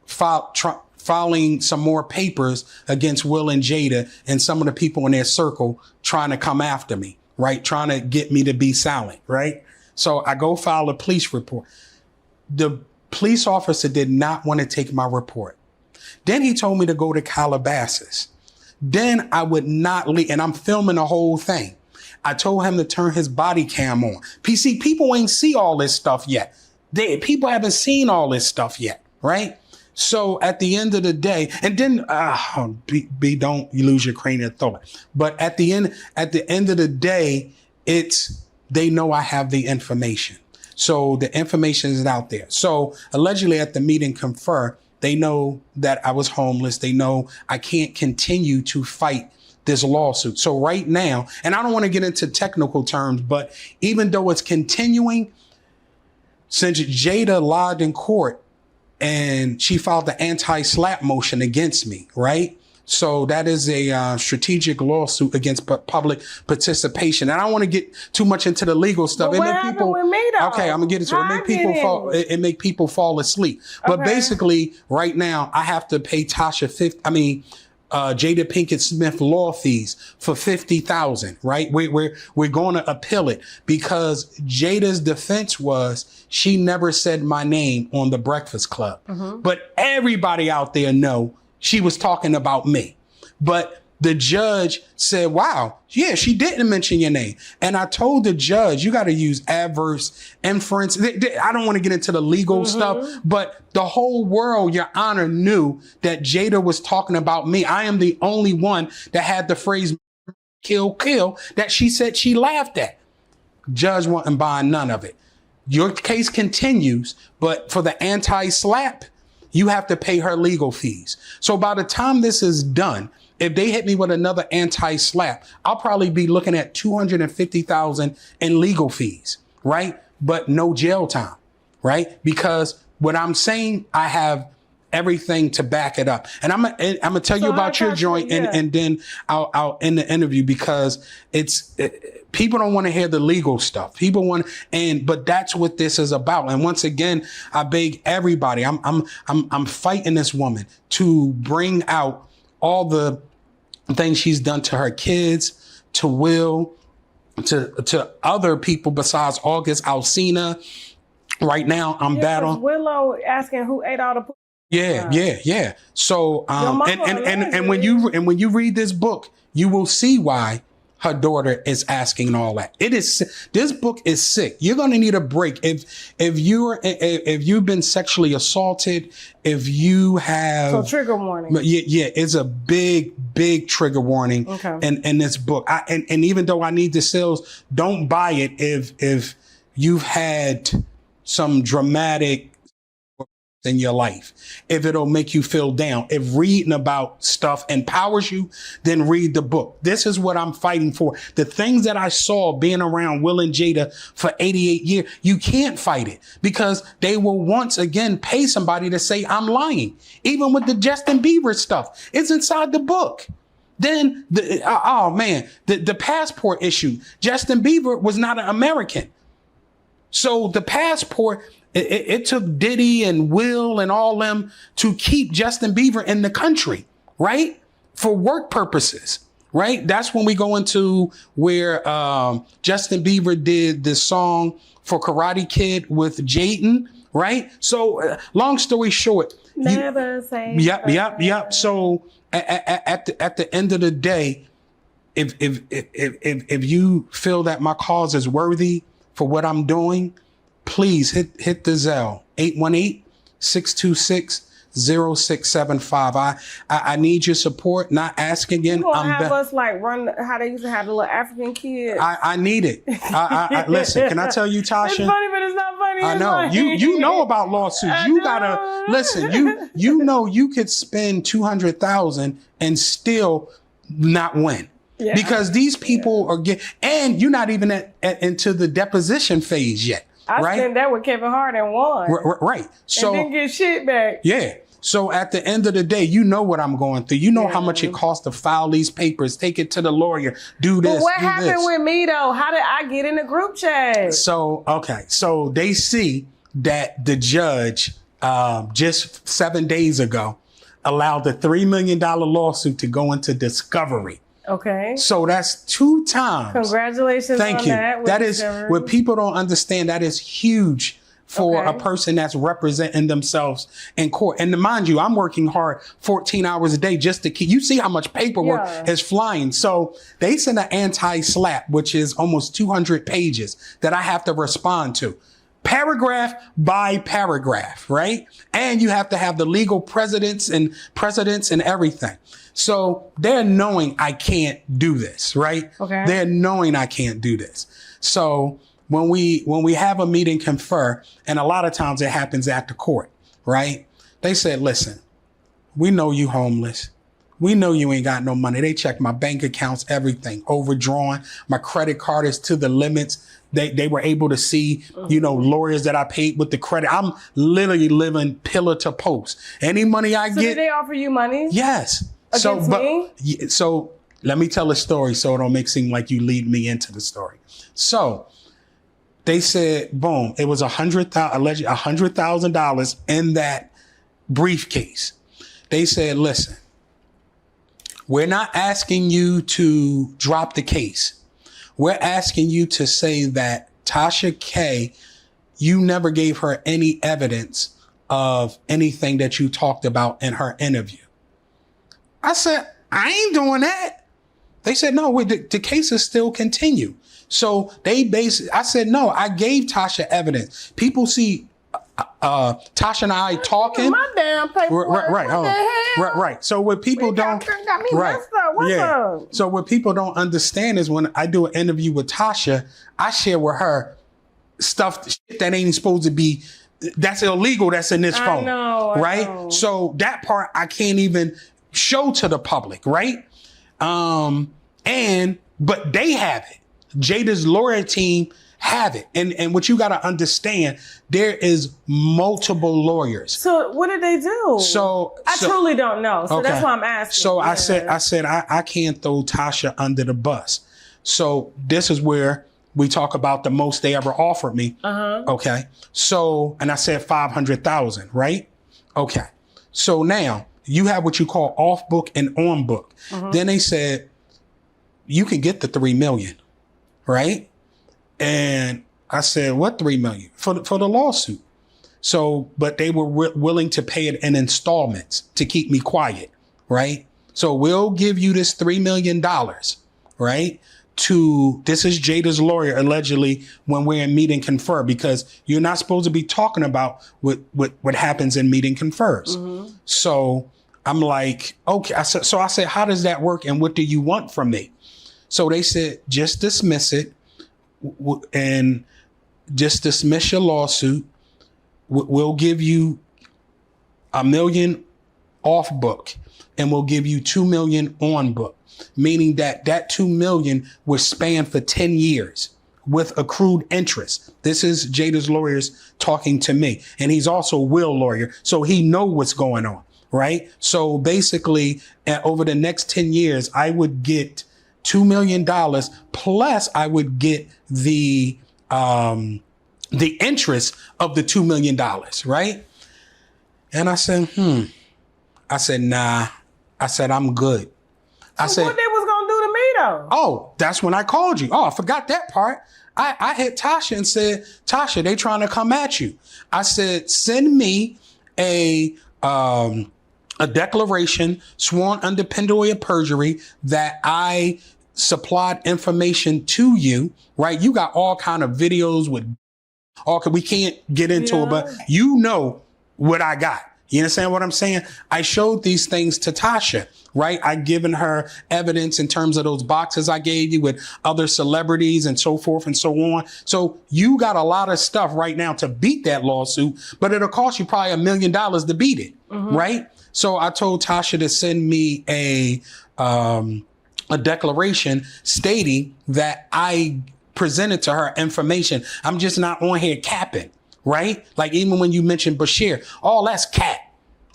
filing some more papers against Will and Jayda and some of the people in their circle trying to come after me, right? Trying to get me to be silent, right? So I go file a police report. The police officer did not want to take my report. Then he told me to go to Calabasas. Then I would not leave, and I'm filming the whole thing. I told him to turn his body cam on. People ain't see all this stuff yet. People haven't seen all this stuff yet, right? So at the end of the day, and then don't lose your crane of thought. But at the end of the day, they know I have the information. So the information is out there. So allegedly at the meet and confer, they know that I was homeless. They know I can't continue to fight this lawsuit. So right now, and I don't want to get into technical terms, but even though it's continuing, since Jayda lied in court and she filed the anti-SLAPP motion against me, right? So that is a strategic lawsuit against public participation. And I don't want to get too much into the legal stuff. But what happened with me, though? Okay, I'm gonna get into it. It make people fall asleep. But basically, right now, I have to pay Jada Pinkett Smith law fees for $50,000. Right? We're going to appeal it because Jada's defense was she never said my name on the Breakfast Club. But everybody out there know she was talking about me. But The judge said, wow, yeah, she didn't mention your name. And I told the judge, you got to use adverse inference. I don't want to get into the legal stuff, but the whole world, Your Honor, knew that Jayda was talking about me. I am the only one that had the phrase kill, kill that she said she laughed at. Judge wasn't buying none of it. Your case continues, but for the anti-slap, you have to pay her legal fees. So by the time this is done, if they hit me with another anti-slap, I'll probably be looking at $250,000 in legal fees, right? But no jail time, right? Because what I'm saying, I have everything to back it up. And I'm gonna tell you about your joint, and then I'll end the interview, because people don't want to hear the legal stuff. People want, but that's what this is about. And once again, I beg everybody, I'm fighting this woman to bring out all the things she's done to her kids, to Will, to other people besides August Alsina. Right now, I'm battling Willow asking who ate all the. Yeah. So, and when you read this book, you will see why her daughter is asking all that. This book is sick. You're going to need a break. If you've been sexually assaulted, if you have. So trigger warning. Yeah. It's a big trigger warning in this book. And even though I need the sales, don't buy it if you've had some dramatic in your life. If it'll make you feel down, if reading about stuff empowers you, then read the book. This is what I'm fighting for. The things that I saw being around Will and Jayda for 88 years, you can't fight it, because they will once again pay somebody to say I'm lying. Even with the Justin Bieber stuff, it's inside the book. Then the passport issue. Justin Bieber was not an American. So the passport, it took Diddy and Will and all them to keep Justin Bieber in the country, right? For work purposes, right? That's when we go into where Justin Bieber did this song for Karate Kid with Jayda, right? So long story short. Never say. Yep. So at the end of the day, if you feel that my cause is worthy for what I'm doing, please hit the Zelle, 818-626-0675. I need your support. Not asking again. You gonna have us like run how they used to have the little African kids. I need it. I listen. Can I tell you, Tasha? It's funny, but it's not funny. I know you know about lawsuits. You gotta listen. You know you could spend $200,000 and still not win. Yeah. Because these people are and you're not even into the deposition phase yet. I spent that with Kevin Hart and won. Right. So and didn't get shit back. Yeah. So at the end of the day, you know what I'm going through. You know how much it costs to file these papers, take it to the lawyer, do this. But what happened with me though? How did I get in the group chat? So they see that the judge just 7 days ago allowed the $3 million lawsuit to go into discovery. Okay. So that's 2 times. Congratulations. Thank you. That is what people don't understand. That is huge for a person that's representing themselves in court. And mind you, I'm working hard 14 hours a day just to keep, you see how much paperwork is flying. So they send an anti-slap, which is almost 200 pages that I have to respond to. Paragraph by paragraph, right? And you have to have the legal precedents and everything. So they're knowing I can't do this, right? Okay. They're knowing I can't do this. So when we have a meeting, confer, and a lot of times it happens at the court, right? They said, listen, we know you homeless. We know you ain't got no money. They check my bank accounts, everything, overdrawn. My credit card is to the limits. They were able to see, lawyers that I paid with the credit. I'm literally living pillar to post. Any money I get. Did they offer you money? Yes. Against me? So let me tell a story so it don't make it seem like you lead me into the story. So they said, boom, it was $100,000 in that briefcase. They said, listen, we're not asking you to drop the case. We're asking you to say that Tasha K, you never gave her any evidence of anything that you talked about in her interview. I said, I ain't doing that. They said, no, the cases still continue. So I said, no, I gave Tasha evidence. People see Tasha and I talking. My damn paperwork. Right. So what people don't, got me messed up. What's up? So what people don't understand is when I do an interview with Tasha, I share with her shit that ain't supposed to be, that's illegal. That's in this phone. I know. So that part I can't even show to the public. Right. But they have it. Jayda's lawyer team have it. And what you got to understand, there is multiple lawyers. So what did they do? I truly don't know. So that's why I'm asking. So I said, I can't throw Tasha under the bus. So this is where we talk about the most they ever offered me. Okay. So, and I said 500,000, right? Okay. So now you have what you call off book and on book. Then they said, you can get the 3 million, right? And I said, what 3 million? For the lawsuit. So, but they were willing to pay it in installments to keep me quiet, right? So we'll give you this $3 million, right? This is Jayda's lawyer, allegedly, when we're in meet and confer, because you're not supposed to be talking about what happens in meet and confers. So I'm like, okay. I said, how does that work? And what do you want from me? So they said, just dismiss it and just dismiss your lawsuit. We'll give you $1 million off book and we'll give you $2 million on book, meaning that $2 million was spanned for 10 years with accrued interest. This is Jayda's lawyers talking to me. And he's also a will lawyer. So he knows what's going on, right? So basically over the next 10 years, I would get $2 million plus I would get the interest of the $2 million, right? And I said, I said, nah. I said, I'm good. I said, what they was gonna do to me though? Oh, that's when I called you. Oh, I forgot that part. I hit Tasha and said, Tasha, they trying to come at you. I said, send me a declaration sworn under penalty of perjury that I supplied information to you, right? You got all kind of videos with we can't get into it, but you know what I got. You understand what I'm saying? I showed these things to Tasha, right? I given her evidence in terms of those boxes I gave you with other celebrities and so forth and so on. So you got a lot of stuff right now to beat that lawsuit, but it'll cost you probably $1 million to beat it, right? So I told Tasha to send me a declaration stating that I presented to her information. I'm just not on here capping, right? Like even when you mentioned Bashir, that's cap.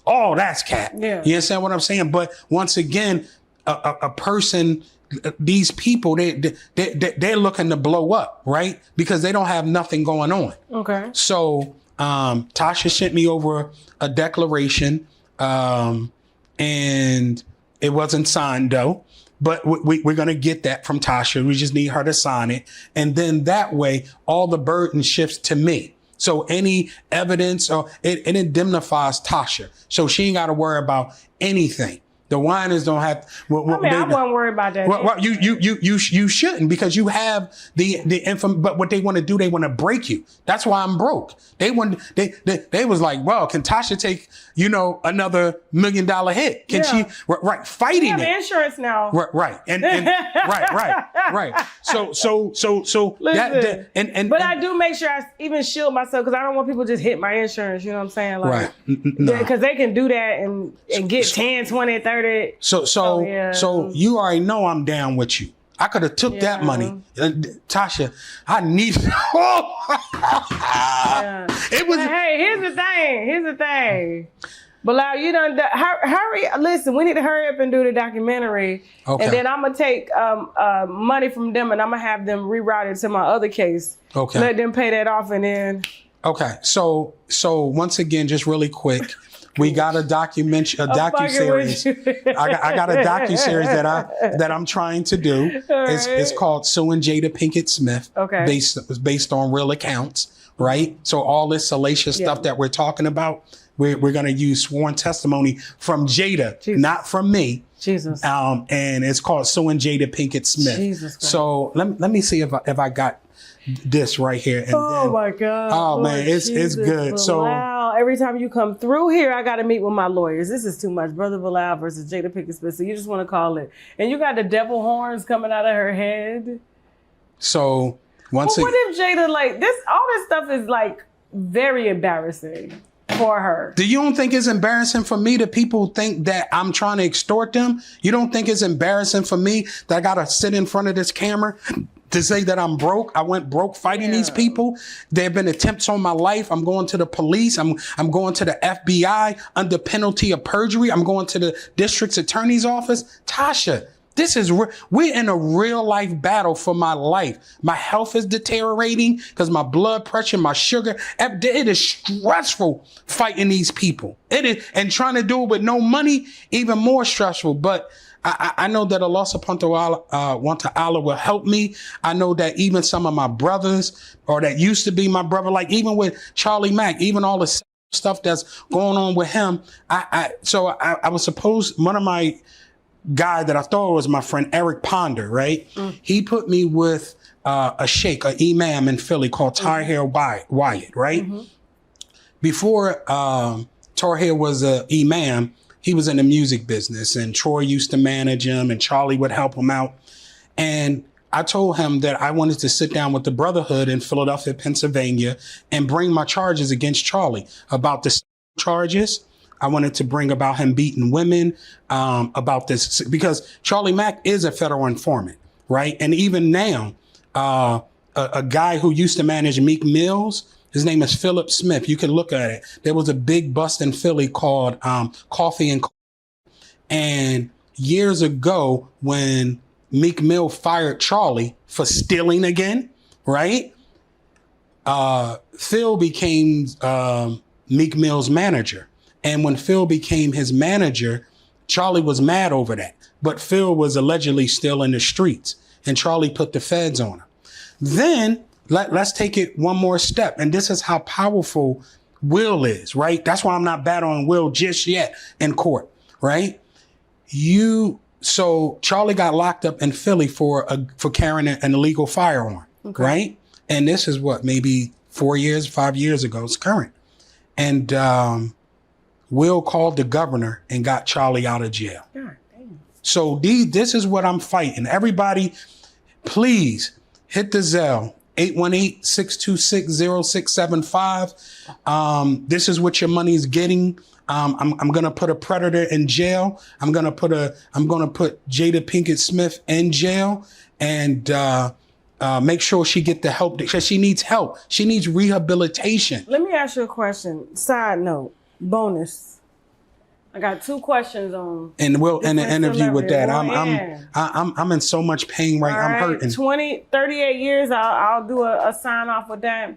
That's cap. Yeah. You understand what I'm saying? But once again, a person, these people, they're looking to blow up, right? Because they don't have nothing going on. Okay. So Tasha sent me over a declaration, and it wasn't signed though. But we're going to get that from Tasha. We just need her to sign it. And then that way, all the burden shifts to me. So any evidence it indemnifies Tasha. So she ain't got to worry about anything. The whiners don't have. I won't worry about that. Well, you shouldn't, because you have the info. But what they want to do, they want to break you. That's why I'm broke. They was like, well, can Tasha take another $1 million hit? Can she? Right, fighting it. Insurance now. Right, and right. So listen, but I do make sure I even shield myself, because I don't want people just hit my insurance. You know what I'm saying? Like, right. Because they can do that and get 10, 20, 30. So you already know I'm down with you. I could have took that money. Tasha, I need it. It was. Hey, here's the thing. Bilal, you done hurry. Listen, we need to hurry up and do the documentary. Okay. And then I'm going to take money from them and I'm going to have them rerouted to my other case. Okay. Let them pay that off and then. Okay. So once again, just really quick. We got a docuseries. I got a docuseries that I'm trying to do. It's called Suing Jayda Pinkett Smith. Okay. Based on real accounts, right? So all this salacious stuff that we're talking about, we're going to use sworn testimony from Jayda, not from me. Jesus. And it's called Suing Jayda Pinkett Smith. Jesus Christ. So let me see if I got this right here. And My God. Oh, Lord, man, it's good. So Bilal, every time you come through here, I got to meet with my lawyers. This is too much. Brother Bilal versus Jayda Pinkett Smith. So you just want to call it. And you got the devil horns coming out of her head. So once what if Jayda, like, all this stuff is like very embarrassing for her. Do you don't think it's embarrassing for me that people think that I'm trying to extort them? You don't think it's embarrassing for me that I got to sit in front of this camera to say that I'm broke? I went broke fighting these people. There have been attempts on my life. I'm going to the police. I'm going to the FBI under penalty of perjury. I'm going to the district's attorney's office. Tasha, we're in a real life battle for my life. My health is deteriorating because my blood pressure, my sugar, it is stressful fighting these people. It is, and trying to do it with no money, even more stressful. But I know that Allah subhanahu wa ta'ala will help me. I know that even some of my brothers, or that used to be my brother, like even with Charlie Mack, even all the stuff that's going on with him. So I was supposed, one of my guy that I thought was my friend, Eric Ponder, right? He put me with a sheikh, an imam in Philly called Tahir Wyatt, right? Before Tahir was an imam, he was in the music business, and Troy used to manage him and Charlie would help him out. And I told him that I wanted to sit down with the Brotherhood in Philadelphia, Pennsylvania, and bring my charges against Charlie about the charges. I wanted to bring about him beating women, about this, because Charlie Mack is a federal informant, right? And even now, a guy who used to manage Meek Mill's, his name is Philip Smith. You can look at it. There was a big bust in Philly called Coffee and Coffee. And years ago, when Meek Mill fired Charlie for stealing again, right? Phil became Meek Mill's manager. And when Phil became his manager, Charlie was mad over that. But Phil was allegedly still in the streets, and Charlie put the feds on him. Then let's take it one more step. And this is how powerful Will is, right? That's why I'm not battling Will just yet in court, right? So Charlie got locked up in Philly for carrying an illegal firearm, right? And this is what, maybe 5 years ago, it's current. And Will called the governor and got Charlie out of jail. God damn. So this is what I'm fighting. Everybody, please hit the Zelle, 818-626-0675. This is what your money is getting. I'm gonna put a predator in jail. I'm gonna put Jayda Pinkett Smith in jail, and make sure she get the help, because she needs help. She needs rehabilitation. Let me ask you a question. Side note, bonus. I got 2 questions on. And we'll end the interview with that. I'm in so much pain right now. I'm hurting. 38 years. I'll do a sign off with that.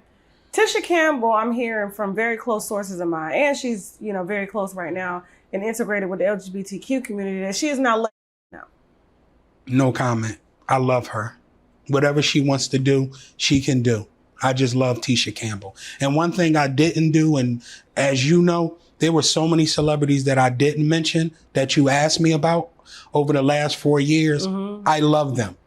Tisha Campbell, I'm hearing from very close sources of mine, and she's very close right now and integrated with the LGBTQ community, that she is not letting now. No comment. I love her. Whatever she wants to do, she can do. I just love Tisha Campbell. And one thing I didn't do, and as you know, there were so many celebrities that I didn't mention that you asked me about over the last 4 years. I love them.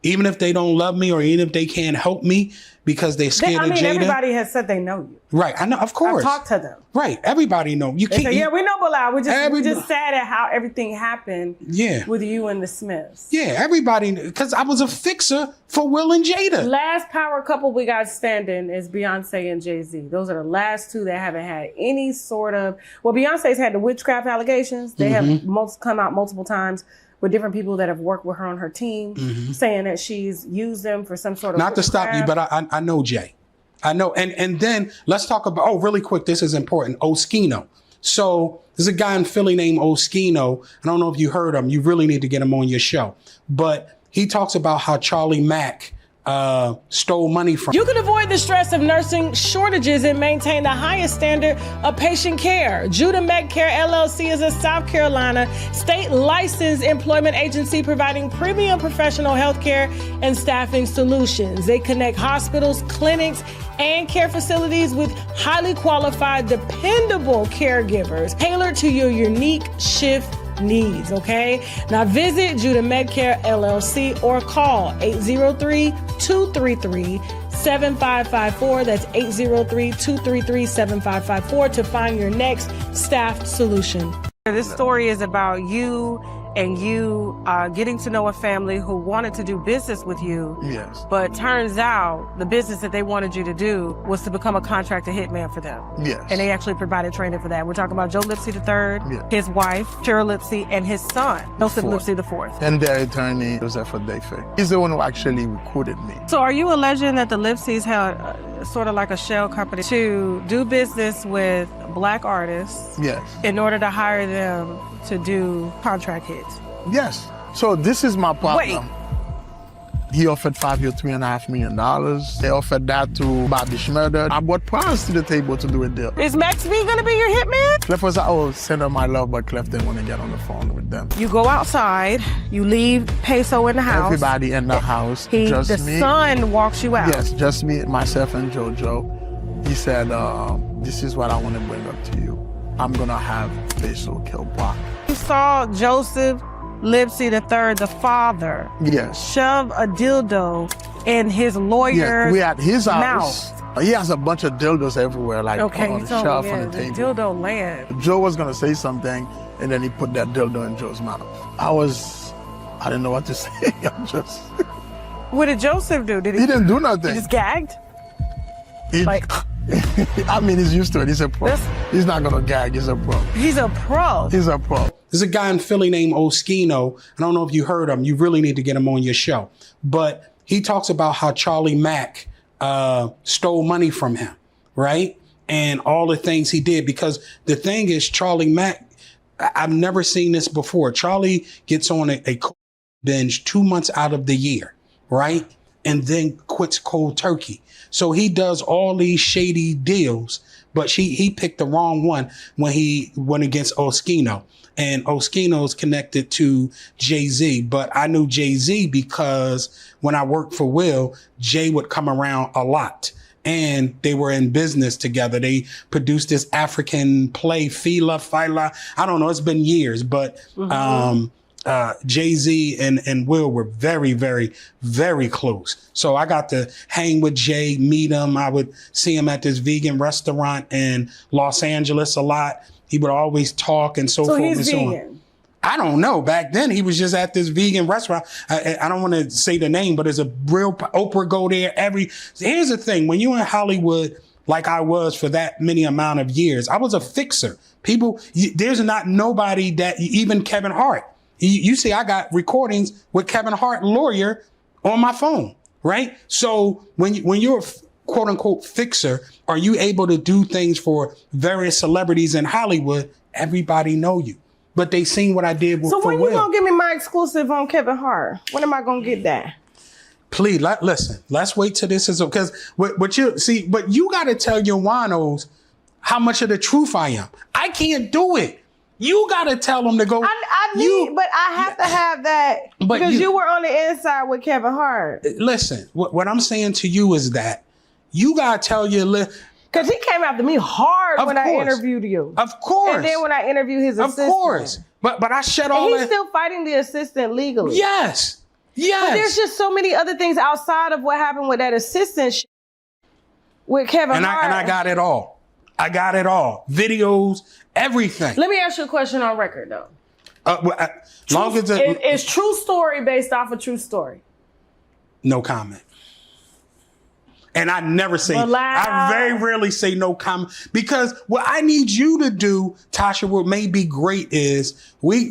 Even if they don't love me, or even if they can't help me because they're scared of Jayda. Everybody has said they know you. Right. I know, of course. I've talked to them. Right. Everybody know. You can't. Yeah, we know Bilal. We're just sad at how everything happened with you and the Smiths. Yeah, everybody, because I was a fixer for Will and Jayda. Last power couple we got standing is Beyonce and Jay-Z. Those are the last 2 that haven't had any sort of, well, Beyonce's had the witchcraft allegations. They have come out multiple times with different people that have worked with her on her team, saying that she's used them for some sort of Not to stop you, but I know Jay. I know. And then let's talk about, really quick, this is important, Oskino. So there's a guy in Philly named Oskino. I don't know if you heard him. You really need to get him on your show. But he talks about how Charlie Mack stole money from. You can avoid the stress of nursing shortages and maintain the highest standard of patient care. Judah MedCare LLC is a South Carolina state licensed employment agency providing premium professional health care and staffing solutions. They connect hospitals, clinics, and care facilities with highly qualified, dependable caregivers tailored to your unique shift needs, okay? Now visit Judah Medcare LLC or call 803-233-7554. That's 803-233-7554 to find your next staffed solution. This story is about you and you getting to know a family who wanted to do business with you. Yes. But turns out the business that they wanted you to do was to become a contractor hitman for them. Yes. And they actually provided training for that. We're talking about Joe Lipsy III, Yes. his wife, Cheryl Lipsy, and his son, Joseph Lipsy IV. And their attorney, Joseph Lipsy. He's the one who actually recruited me. So are you alleging that the Lipsys had sort of like a shell company to do business with black artists Yes. in order to hire them to do contract hits? Yes. So this is my partner. Wait. He offered 5 years, $3.5 million. They offered that to Bobby Schmurder. I brought plans to the table to do a deal. Is Max B gonna be your hitman? Clef was like, oh, send her my love, but Clef didn't want to get on the phone with them. You go outside, you leave Peso in the house. Everybody in the house, just the me. son walks you out. Yes, just me, myself, and JoJo. He said, this is what I want to bring up to you. I'm gonna have Peso kill Pac. You saw Joseph Lipsy III, the father, Yes. shove a dildo in his lawyer's Yeah, we at his house. mouth. He has a bunch of dildos everywhere, like Okay, on you the told shelf me, on yeah, the the table. dildo land. Joe was gonna say something, and then he put that dildo in Joe's mouth. I didn't know what to say. I'm just. What did Joseph do? Did He didn't do nothing. He just gagged? He- Like, I mean, he's used to it. He's a pro. That's- He's not gonna gag. He's a pro. he's a pro. He's a pro. There's a guy in Philly named Oskino. I don't know if you heard him. You really need to get him on your show. But he talks about how Charlie Mack stole money from him, right? And all the things he did. Because the thing is, Charlie Mack, I've never seen this before. Charlie gets on a binge 2 months out of the year, right? And then quits cold turkey. So he does all these shady deals, but he picked the wrong one when he went against Oskino. And Oskino's connected to Jay-Z, but I knew Jay-Z because when I worked for Will, Jay would come around a lot. And they were in business together. They produced this African play, Fila. I don't know, it's been years, but Jay-Z and Will were very, very, very close. So I got to hang with Jay, meet him. I would see him at this vegan restaurant in Los Angeles a lot. He would always talk and so forth and so on. I don't know. Back then, he was just at this vegan restaurant. I don't want to say the name, but it's a real Oprah go there here's the thing. When you're in Hollywood, like I was for that many amount of years, I was a fixer. There's not nobody that, even Kevin Hart. You see, I got recordings with Kevin Hart lawyer on my phone, right? So when you're a quote unquote fixer, are you able to do things for various celebrities in Hollywood? Everybody know you. But they seen what I did with. So when Will. you gonna give me my exclusive on Kevin Hart? When am I gonna get that? Please, listen. Let's wait till this is because what you see. But you got to tell your winos how much of the truth I am. I can't do it. You got to tell them to go. But I have to have that because you were on the inside with Kevin Hart. Listen, what I'm saying to you is that you got to tell your because he came after me hard when I interviewed you. Of course. And then when I interviewed his assistant. Of course. But I shut all that. He's still fighting the assistant legally. Yes. Yes. But there's just so many other things outside of what happened with that assistant with Kevin Hart. And I got it all. I got it all. Videos, everything. Let me ask you a question on record, though. Is true story based off a true story? No comment. And I never say, I very rarely say no comment because what I need you to do, Tasha, what may be great is we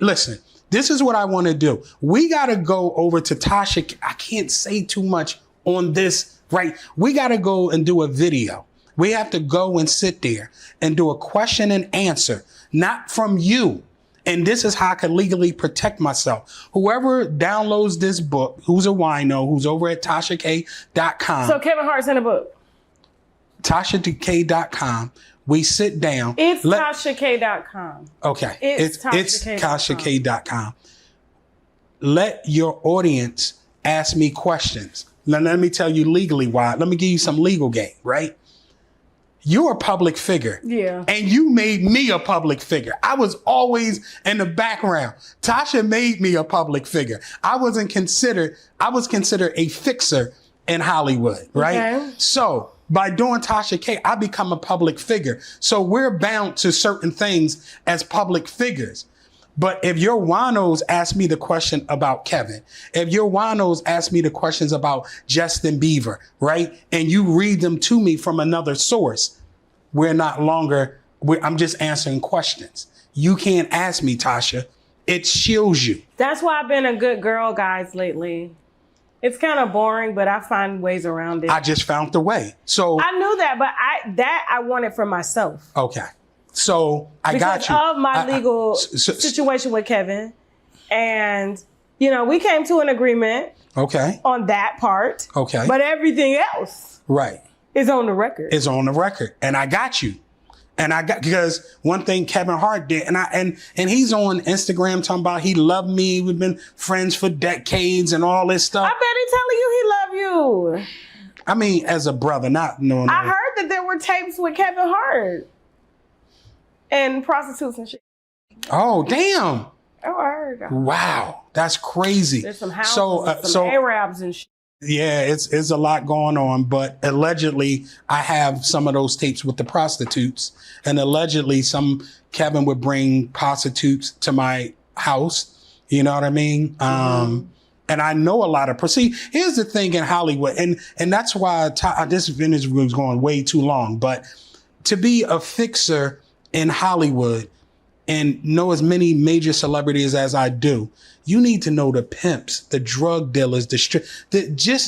listen, this is what I want to do. We got to go over to Tasha. I can't say too much on this, right? We got to go and do a video. We have to go and sit there and do a question and answer, not from you. And this is how I can legally protect myself. Whoever downloads this book, who's a wino, who's over at TashaK.com. So Kevin Hart's in the book. TashaK.com. We sit down. It's TashaK.com. Okay. It's TashaK.com. Let your audience ask me questions. Now, let me tell you legally why. Let me give you some legal game, right? you're a public figure. Yeah. And you made me a public figure. I was always in the background. Tasha made me a public figure. I was considered a fixer in Hollywood, right? Okay. So by doing Tasha K, I become a public figure. So we're bound to certain things as public figures. But if your winos ask me the question about Kevin, if your winos ask me the questions about Justin Bieber, right? And you read them to me from another source, I'm just answering questions. You can't ask me, Tasha. It shields you. That's why I've been a good girl, guys, lately. It's kind of boring, but I find ways around it. I just found the way. So I knew that, but I want it for myself. Okay. So I got you. Because of my legal situation with Kevin. And, we came to an agreement. Okay. On that part. Okay. But everything else. Right. Is on the record. Is on the record. And I got you. Because one thing Kevin Hart did, and he's on Instagram talking about he loved me. We've been friends for decades and all this stuff. I bet he telling you he loved you. I mean, as a brother, not knowing. I heard that there were tapes with Kevin Hart. And prostitutes and shit. Oh, damn. Oh, I heard. Wow. That's crazy. There's some houses, some Arabs and shit. Yeah, it's a lot going on, but allegedly I have some of those tapes with the prostitutes, and allegedly Kevin would bring prostitutes to my house. You know what I mean? Mm-hmm. And I know a lot of, see, here's the thing in Hollywood, and that's why this interview was going way too long, but to be a fixer in Hollywood and know as many major celebrities as I do, you need to know the pimps, the drug dealers,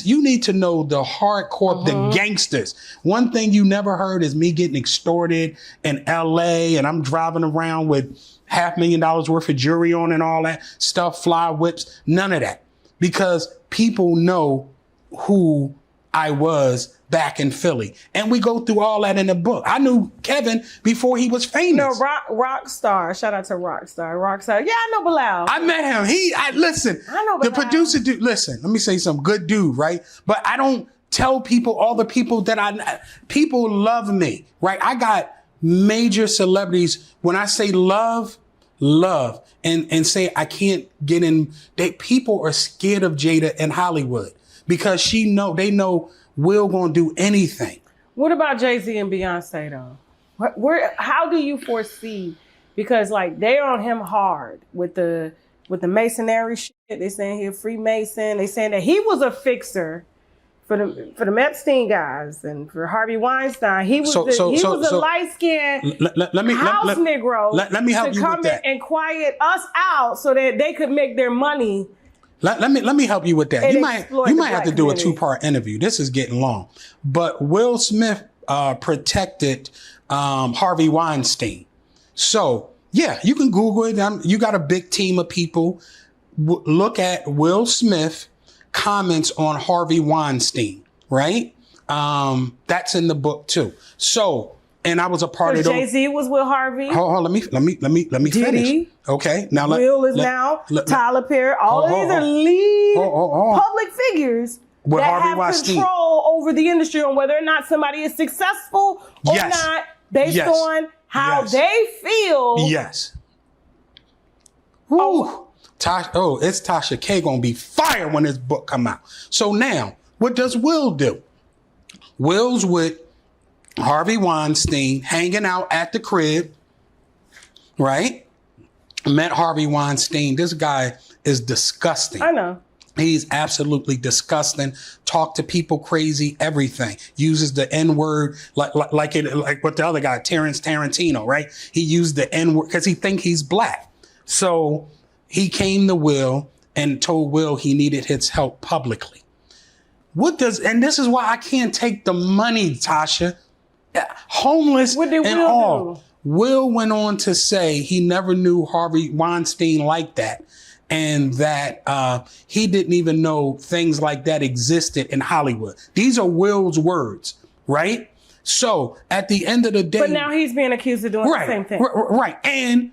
you need to know the hardcore, the gangsters. One thing you never heard is me getting extorted in LA and I'm driving around with $500,000 worth of jewelry on and all that stuff, fly whips, none of that. Because people know who I was back in Philly. And we go through all that in the book. I knew Kevin before he was famous. No, Rockstar. Shout out to Rockstar. Yeah, I know Bilal. I met him. Listen. I know Bilal. The producer dude, listen, let me say some good dude, right? But I don't tell people, all the people people love me, right? I got major celebrities. When I say love, and say I can't get in, people are scared of Jayda in Hollywood because they know Will gonna do anything. What about Jay-Z and Beyonce though? How do you foresee? Because they're on him hard with the Masonry shit. They saying he a Freemason. They saying that he was a fixer for the Epstein guys and for Harvey Weinstein. He was a light skinned house Negro. Let me help you with that. To come and quiet us out so that they could make their money. Let me help you with that. You might have to do a 2-part interview. This is getting long. But Will Smith protected Harvey Weinstein. So yeah, you can Google it. You got a big team of people. Look at Will Smith comments on Harvey Weinstein, right? That's in the book too. So, and I was a part of those. Jay-Z was with Harvey. Hold on, let me finish. Okay, now Will is now Tyler Perry. All of these are lead public figures with that Harvey have Weinstein. Control over the industry on whether or not somebody is successful or not, based on how they feel. Yes. Woo. It's Tasha K gonna be fire when this book come out. So now, what does Will do? Will's with Harvey Weinstein, hanging out at the crib, right? Met Harvey Weinstein. This guy is disgusting. I know. He's absolutely disgusting. Talk to people crazy, everything. Uses the N-word like what the other guy, Terrence Tarantino, right? He used the N-word because he think he's black. So he came to Will and told Will he needed his help publicly. And this is why I can't take the money, Tasha. Homeless what did and Will all. Do? Will went on to say he never knew Harvey Weinstein like that. And that he didn't even know things like that existed in Hollywood. These are Will's words, right? So at the end of the day. But now he's being accused of doing the same thing. Right. And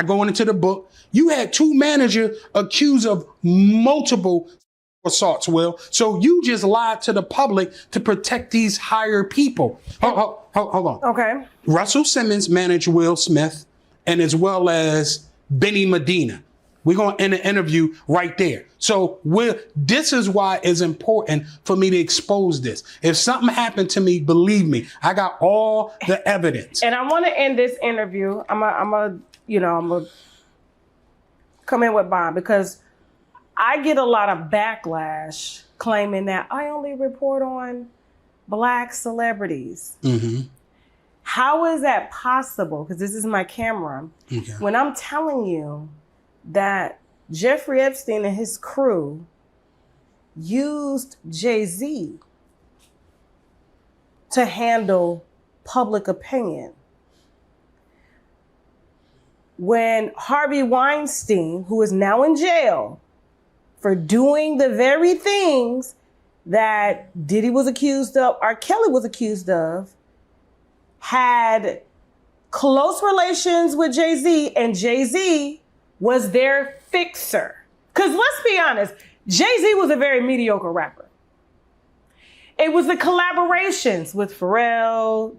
going into the book, you had 2 managers accused of multiple assaults, Will. So you just lied to the public to protect these hired people. Hold on. Okay. Russell Simmons managed Will Smith, and as well as Benny Medina. We're going to end the interview right there. So this is why it's important for me to expose this. If something happened to me, believe me, I got all the evidence. And I want to end this interview. I'm gonna come in with Bond because I get a lot of backlash claiming that I only report on Black celebrities. Mm-hmm. How is that possible? Because this is my camera. Okay. When I'm telling you that Jeffrey Epstein and his crew used Jay-Z to handle public opinion. When Harvey Weinstein, who is now in jail for doing the very things that Diddy was accused of, or Kelly was accused of, had close relations with Jay-Z, and Jay-Z was their fixer. Because let's be honest, Jay-Z was a very mediocre rapper. It was the collaborations with Pharrell,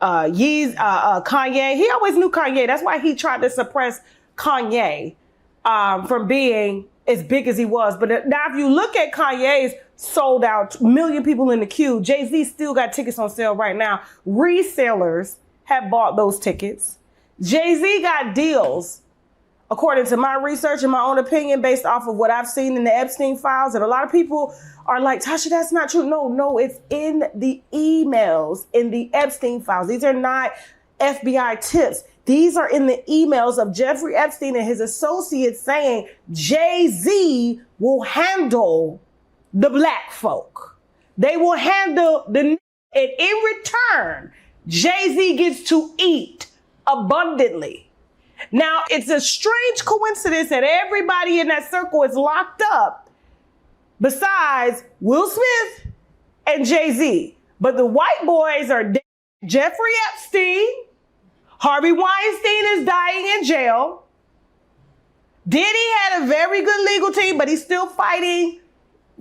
Kanye. He always knew Kanye. That's why he tried to suppress Kanye from being as big as he was. But now if you look at Kanye's sold out, million people in the queue, Jay-Z still got tickets on sale right now. Resellers have bought those tickets. Jay-Z got deals, according to my research and my own opinion, based off of what I've seen in the Epstein files. And a lot of people are like, Tasha, that's not true. No, it's in the emails, in the Epstein files. These are not FBI tips. These are in the emails of Jeffrey Epstein and his associates saying Jay-Z will handle the Black folk. They will handle and in return, Jay-Z gets to eat abundantly. Now, it's a strange coincidence that everybody in that circle is locked up besides Will Smith and Jay-Z. But the white boys are Jeffrey Epstein. Harvey Weinstein is dying in jail. Diddy had a very good legal team, but he's still fighting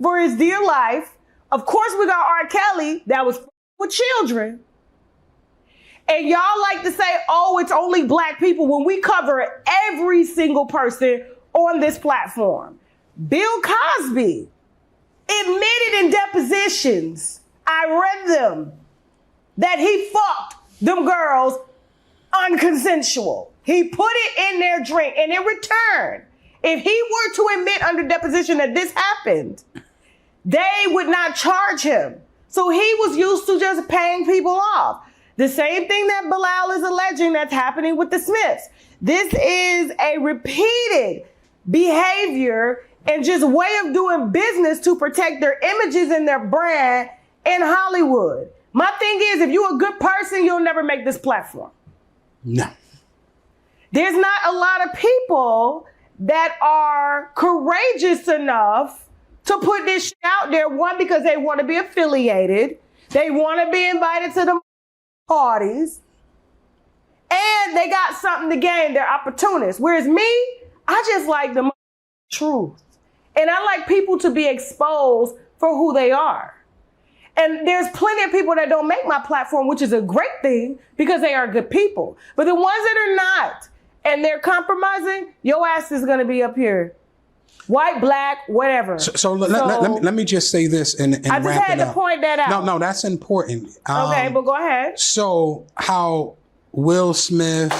for his dear life. Of course, we got R. Kelly that was with children. And y'all like to say, oh, it's only Black people when we cover every single person on this platform. Bill Cosby admitted in depositions, I read them, that he fucked them girls unconsensual. He put it in their drink. And in return, if he were to admit under deposition that this happened, they would not charge him. So he was used to just paying people off. The same thing that Bilal is alleging that's happening with the Smiths. This is a repeated behavior and just way of doing business to protect their images and their brand in Hollywood. My thing is, if you're a good person, you'll never make this platform. No. There's not a lot of people that are courageous enough to put this shit out there. One, because they want to be affiliated. They want to be invited to the parties. And they got something to gain. They're opportunists. Whereas me, I just like the truth. And I like people to be exposed for who they are. And there's plenty of people that don't make my platform, which is a great thing because they are good people. But the ones that are not, and they're compromising, your ass is going to be up here. White, Black, whatever. So let me just say this and I just had to point that out. No, that's important. Okay, but go ahead. So how Will Smith,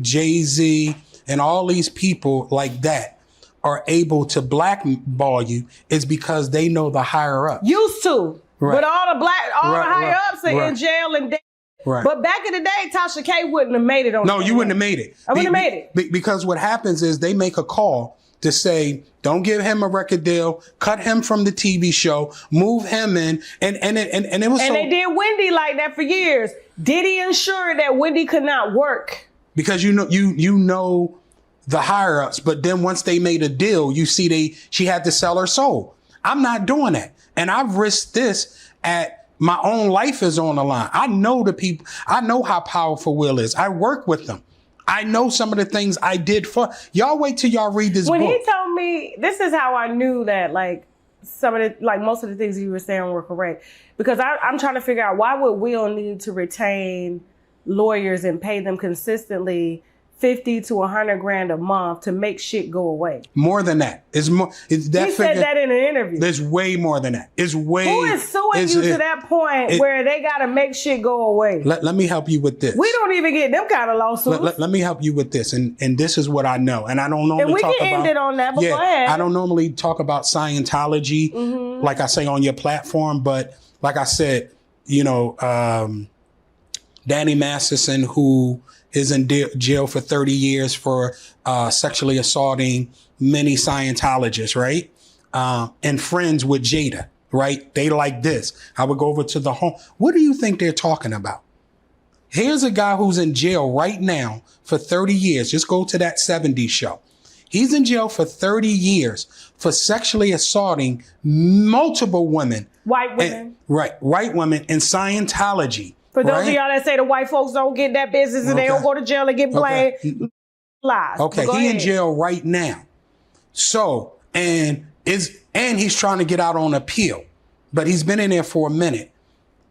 Jay-Z, and all these people like that are able to blackball you is because they know the higher up. Used to. Right. But all the higher ups are in jail and dead. Right. But back in the day, Tasha K wouldn't have made it on. No, you wouldn't have made it. I wouldn't have made it. Because what happens is they make a call to say, don't give him a record deal, cut him from the TV show, move him in, and it was. And they did Wendy like that for years. Diddy ensured that Wendy could not work because you know the higher ups. But then once they made a deal, you see she had to sell her soul. I'm not doing that. And I've risked this at my own life is on the line. I know the people. I know how powerful Will is. I work with them. I know some of the things I did for y'all. Wait till y'all read this book. When he told me, this is how I knew that like some of the, like most of the things you were saying were correct. Because I'm trying to figure out, why would Will need to retain lawyers and pay them consistently 50 to 100 grand a month to make shit go away? More than that. It's more. It's that he said that in an interview. There's way more than that. It's way. Who is suing you to that point where they got to make shit go away? Let me help you with this. We don't even get them kind of lawsuits. Let me help you with this. And this is what I know. And I don't normally talk about. And we can end it on that, but go ahead. I don't normally talk about Scientology, like I say on your platform. But like I said, you know, Danny Masterson, who is in jail for 30 years for sexually assaulting many Scientologists, right? And friends with Jayda, right? They like this. I would go over to the home. What do you think they're talking about? Here's a guy who's in jail right now for 30 years. Just go to that 70s show. He's in jail for 30 years for sexually assaulting multiple women. White women. White women in Scientology. For those of y'all that say the white folks don't get that business and they don't go to jail and get blamed, lies. Okay, he in jail right now. So, and he's trying to get out on appeal, but he's been in there for a minute.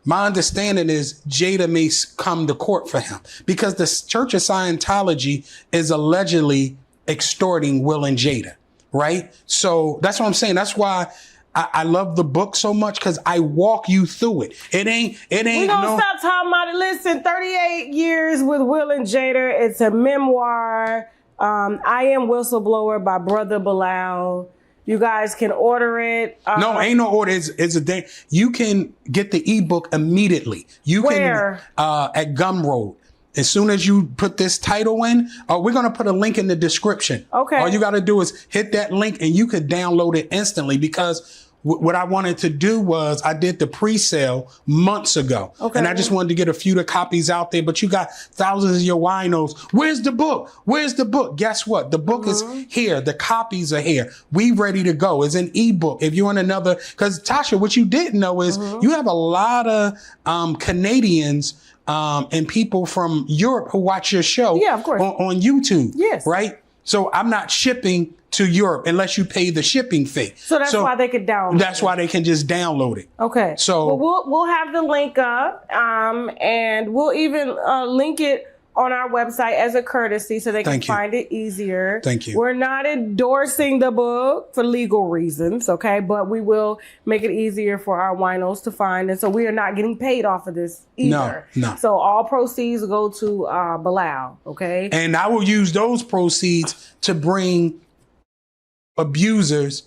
My understanding is Jayda may come to court for him because the Church of Scientology is allegedly extorting Will and Jayda, right? So that's what I'm saying. That's why I love the book so much, because I walk you through it. It ain't. We're gonna stop talking about it. Listen, 38 years with Will and Jayda. It's a memoir. I Am Whistleblower by Brother Bilal. You guys can order it. No, ain't no order. It's a day. You can get the ebook immediately. Where? At Gumroad. As soon as you put this title in, we're going to put a link in the description. Okay. All you got to do is hit that link and you could download it instantly, because what I wanted to do was I did the pre-sale months ago. Okay. And I just wanted to get a few of the copies out there, but you got thousands of your winos. Where's the book? Where's the book? Guess what? The book is here. The copies are here. We ready to go. It's an ebook. If you want another, because Tasha, what you didn't know is you have a lot of Canadians and people from Europe who watch your show of course. on YouTube. Yes. Right? So I'm not shipping to Europe unless you pay the shipping fee. So that's why they could download That's why they can just download it. Okay. So we'll have the link up, and we'll even link it on our website as a courtesy so they can find it easier. Thank you. We're not endorsing the book for legal reasons, okay? But we will make it easier for our winos to find. And so we are not getting paid off of this either. No. So all proceeds go to Bilal, okay? And I will use those proceeds to bring abusers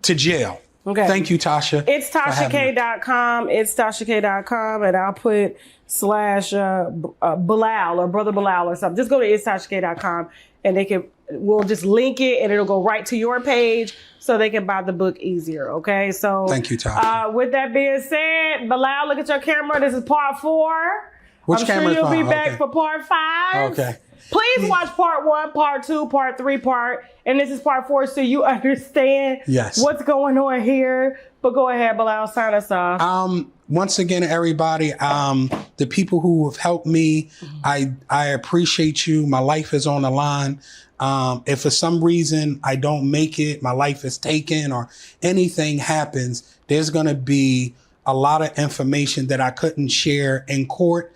to jail. Okay. Thank you, Tasha. It's TashaK.com. It's TashaK.com. And I'll put /Bilal or Brother Bilal or something. Just go to it'stashak.com and we'll just link it and it'll go right to your page so they can buy the book easier. Okay. So thank you, Tasha. With that being said, Bilal, look at your camera. This is part 4. Which I'm camera? Sure you'll be back for part 5. Okay. Please watch part 1, part 2, part 3, and this is part 4 so you understand what's going on here. But go ahead, Bilal, sign us off. Once again, everybody, the people who have helped me, I appreciate you. My life is on the line. If for some reason I don't make it, my life is taken or anything happens, there's going to be a lot of information that I couldn't share in court.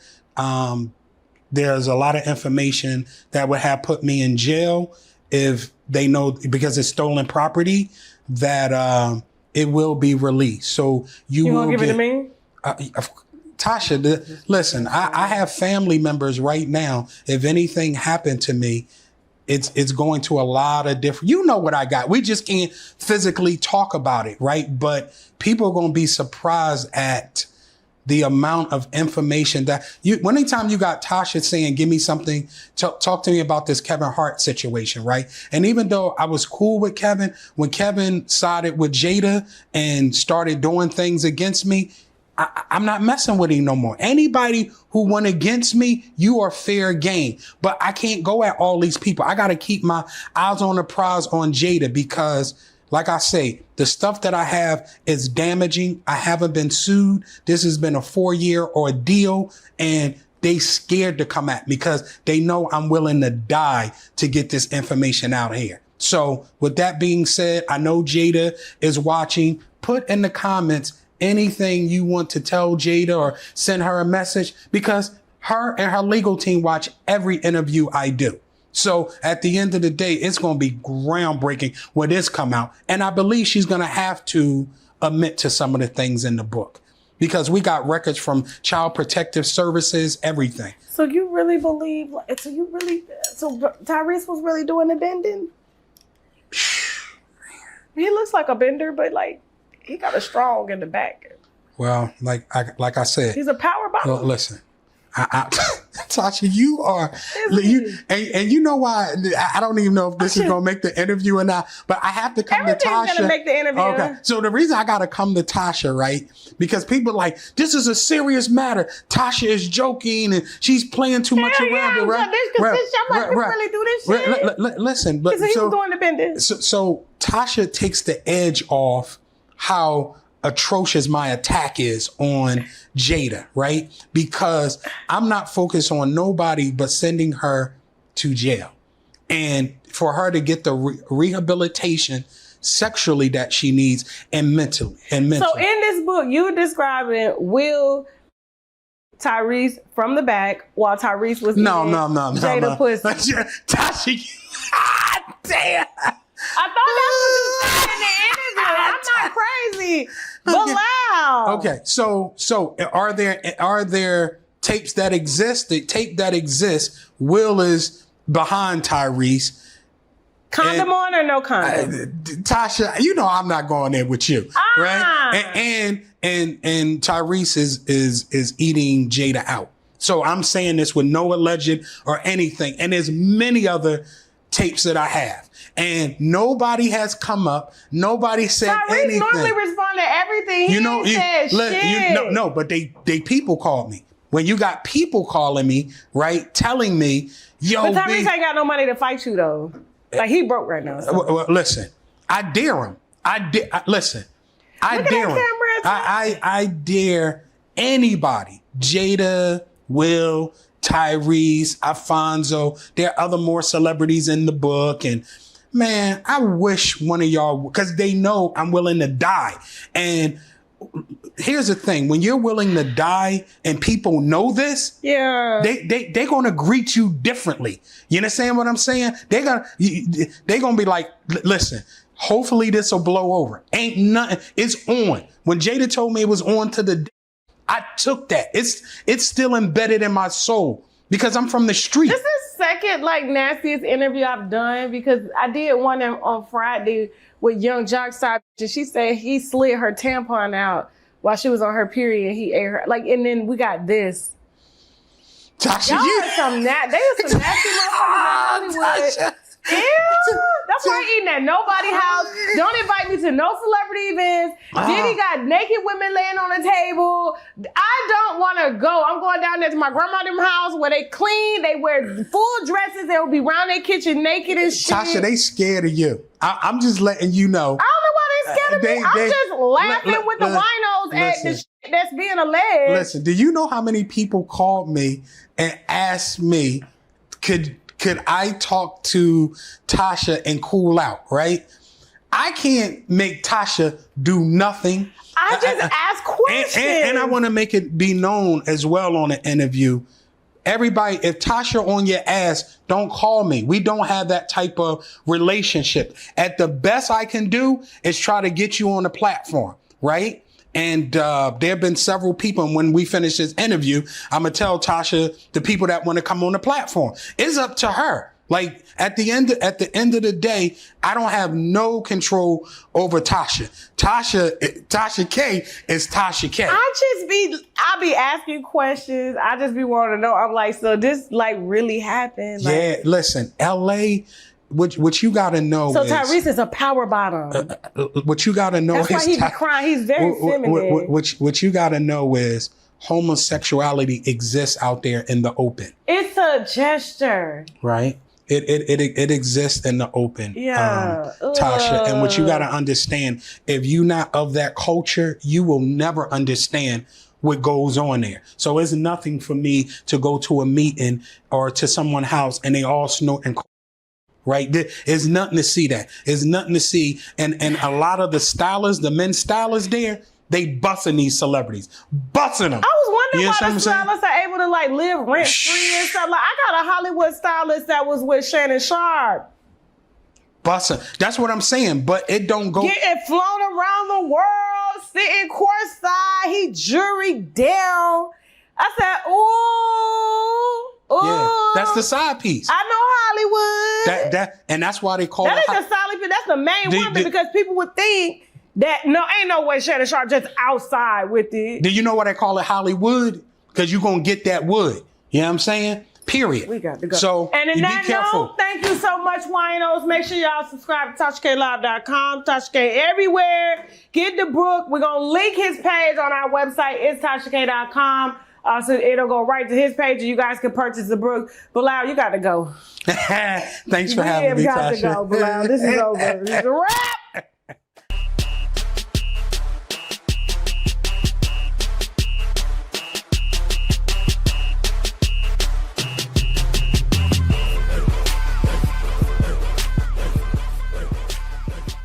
There's a lot of information that would have put me in jail if they know, because it's stolen property, that it will be released. So you will gonna give it to me? Tasha, listen, I have family members right now. If anything happened to me, it's going to a lot of different, you know what I got. We just can't physically talk about it, right? But people are going to be surprised at the amount of information that anytime you got Tasha saying, give me something, talk to me about this Kevin Hart situation, right? And even though I was cool with Kevin, when Kevin sided with Jayda and started doing things against me, I'm not messing with him no more. Anybody who went against me, you are fair game. But I can't go at all these people. I got to keep my eyes on the prize on Jayda, because like I say, the stuff that I have is damaging. I haven't been sued. This has been a 4-year ordeal, and they scared to come at me because they know I'm willing to die to get this information out here. So with that being said, I know Jayda is watching. put in the comments anything you want to tell Jayda or send her a message, because her and her legal team watch every interview I do. So at the end of the day, it's going to be groundbreaking when this come out. And I believe she's going to have to admit to some of the things in the book, because we got records from Child Protective Services, everything. So you really believe, so Tyrese was really doing the bending? He looks like a bender, but like, he got a strong in the back. Well, like I said, he's a power bottom. Well, listen, Tasha, you are, and you know why? I don't even know if this is going to make the interview or not, but I have to come to Tasha. Everything's going to make the interview. Okay. So the reason I got to come to Tasha, right? Because people are like, this is a serious matter. Tasha is joking and she's playing too much around it, right? I'm like, we really do this shit. Listen, but so he was doing the bending. So Tasha takes the edge off how atrocious my attack is on Jayda, right? Because I'm not focused on nobody but sending her to jail, and for her to get the rehabilitation sexually that she needs and mentally. So in this book, you describing Will Tyrese from the back while Tyrese was Jayda pussy. Tasha, damn. I thought that's what you said in the interview. I'm not crazy. But wow. Okay. So are there tapes that exist? The tape that exists, Will is behind Tyrese. Condom on or no condom? Tasha, you know I'm not going there with you. Right? And Tyrese is eating Jayda out. So I'm saying this with no alleged or anything. And there's many other tapes that I have. And nobody has come up. Nobody said anything. Tyrese normally respond to everything. He said shit. No, but they people called me. When you got people calling me, right, telling me, yo, but Tyrese ain't got no money to fight you though. Like he broke right now. So. Well, listen, I dare him. I dare him. I dare anybody. Jayda, Will, Tyrese, Alfonso. There are other more celebrities in the book, and man, I wish one of y'all, because they know I'm willing to die. And here's the thing: when you're willing to die and people know this, they're gonna greet you differently. You understand what I'm saying? They're gonna be like, listen, hopefully this will blow over. Ain't nothing. It's on. When Jayda told me it was on to the, I took that. It's still embedded in my soul because I'm from the street. This is second nastiest interview I've done, because I did one on Friday with Young Jock Side, and she said he slid her tampon out while she was on her period. He ate her and then we got this. Tasha, y'all are some they were some nasty motherfuckers in Hollywood. Ew, that's why I eating at nobody's house. Don't invite me to no celebrity events. Diddy got naked women laying on the table. I don't want to go. I'm going down there to my grandmother's house where they clean, they wear full dresses, they'll be around their kitchen naked and shit. Tasha, they scared of you. I'm just letting you know. I don't know why they scared of me. I'm just laughing with the winos at the shit that's being alleged. Listen, do you know how many people called me and asked me, could I talk to Tasha and cool out, right? I can't make Tasha do nothing. I just ask questions. And I want to make it be known as well on an interview. Everybody, if Tasha on your ass, don't call me. We don't have that type of relationship. At the best I can do is try to get you on the platform, right? And there have been several people, and when we finish this interview, I'm going to tell Tasha the people that want to come on the platform. It's up to her. Like at the end of the day, I don't have no control over Tasha. Tasha K is Tasha K. I'll be asking questions. I just be wanting to know. I'm like, so this really happened? Yeah, listen, LA. What you gotta know is... So Tyrese is a power bottom. What you gotta know That's why he be crying. He's very feminine. What you gotta know is homosexuality exists out there in the open. It's a gesture. Right? It exists in the open, Tasha. And what you gotta understand, if you're not of that culture, you will never understand what goes on there. So it's nothing for me to go to a meeting or to someone's house and they all snort and right? There's nothing to see that. There's nothing to see. And a lot of the stylists, the men stylists there, they busting these celebrities. Busting them. I was wondering You know why what the I'm saying? stylists are able to like live rent free and stuff. Like, I got a Hollywood stylist that was with Shannon Sharp. Busting. That's what I'm saying. But it don't go. Getting flown around the world, sitting courtside, he jury down. I said, ooh. Yeah, that's the side piece. I know Hollywood. And that's why they call that it. That is a solid piece. That's the main one because people would think that ain't no way Shannon Sharp just outside with it. Do you know why they call it Hollywood? Because you're gonna get that wood. You know what I'm saying? Period. We got to go. So and in you that be careful. note, thank you so much, winos. Make sure y'all subscribe to TashaKLive.com, Tasha K everywhere. Get the book. We're gonna link his page on our website. It's TashaK.com. So it'll go right to his page, and you guys can purchase the book. Bilal, you got to go. Thanks for having me, Tasha. Tasha. You got to go, Bilal. This is over. It's a wrap.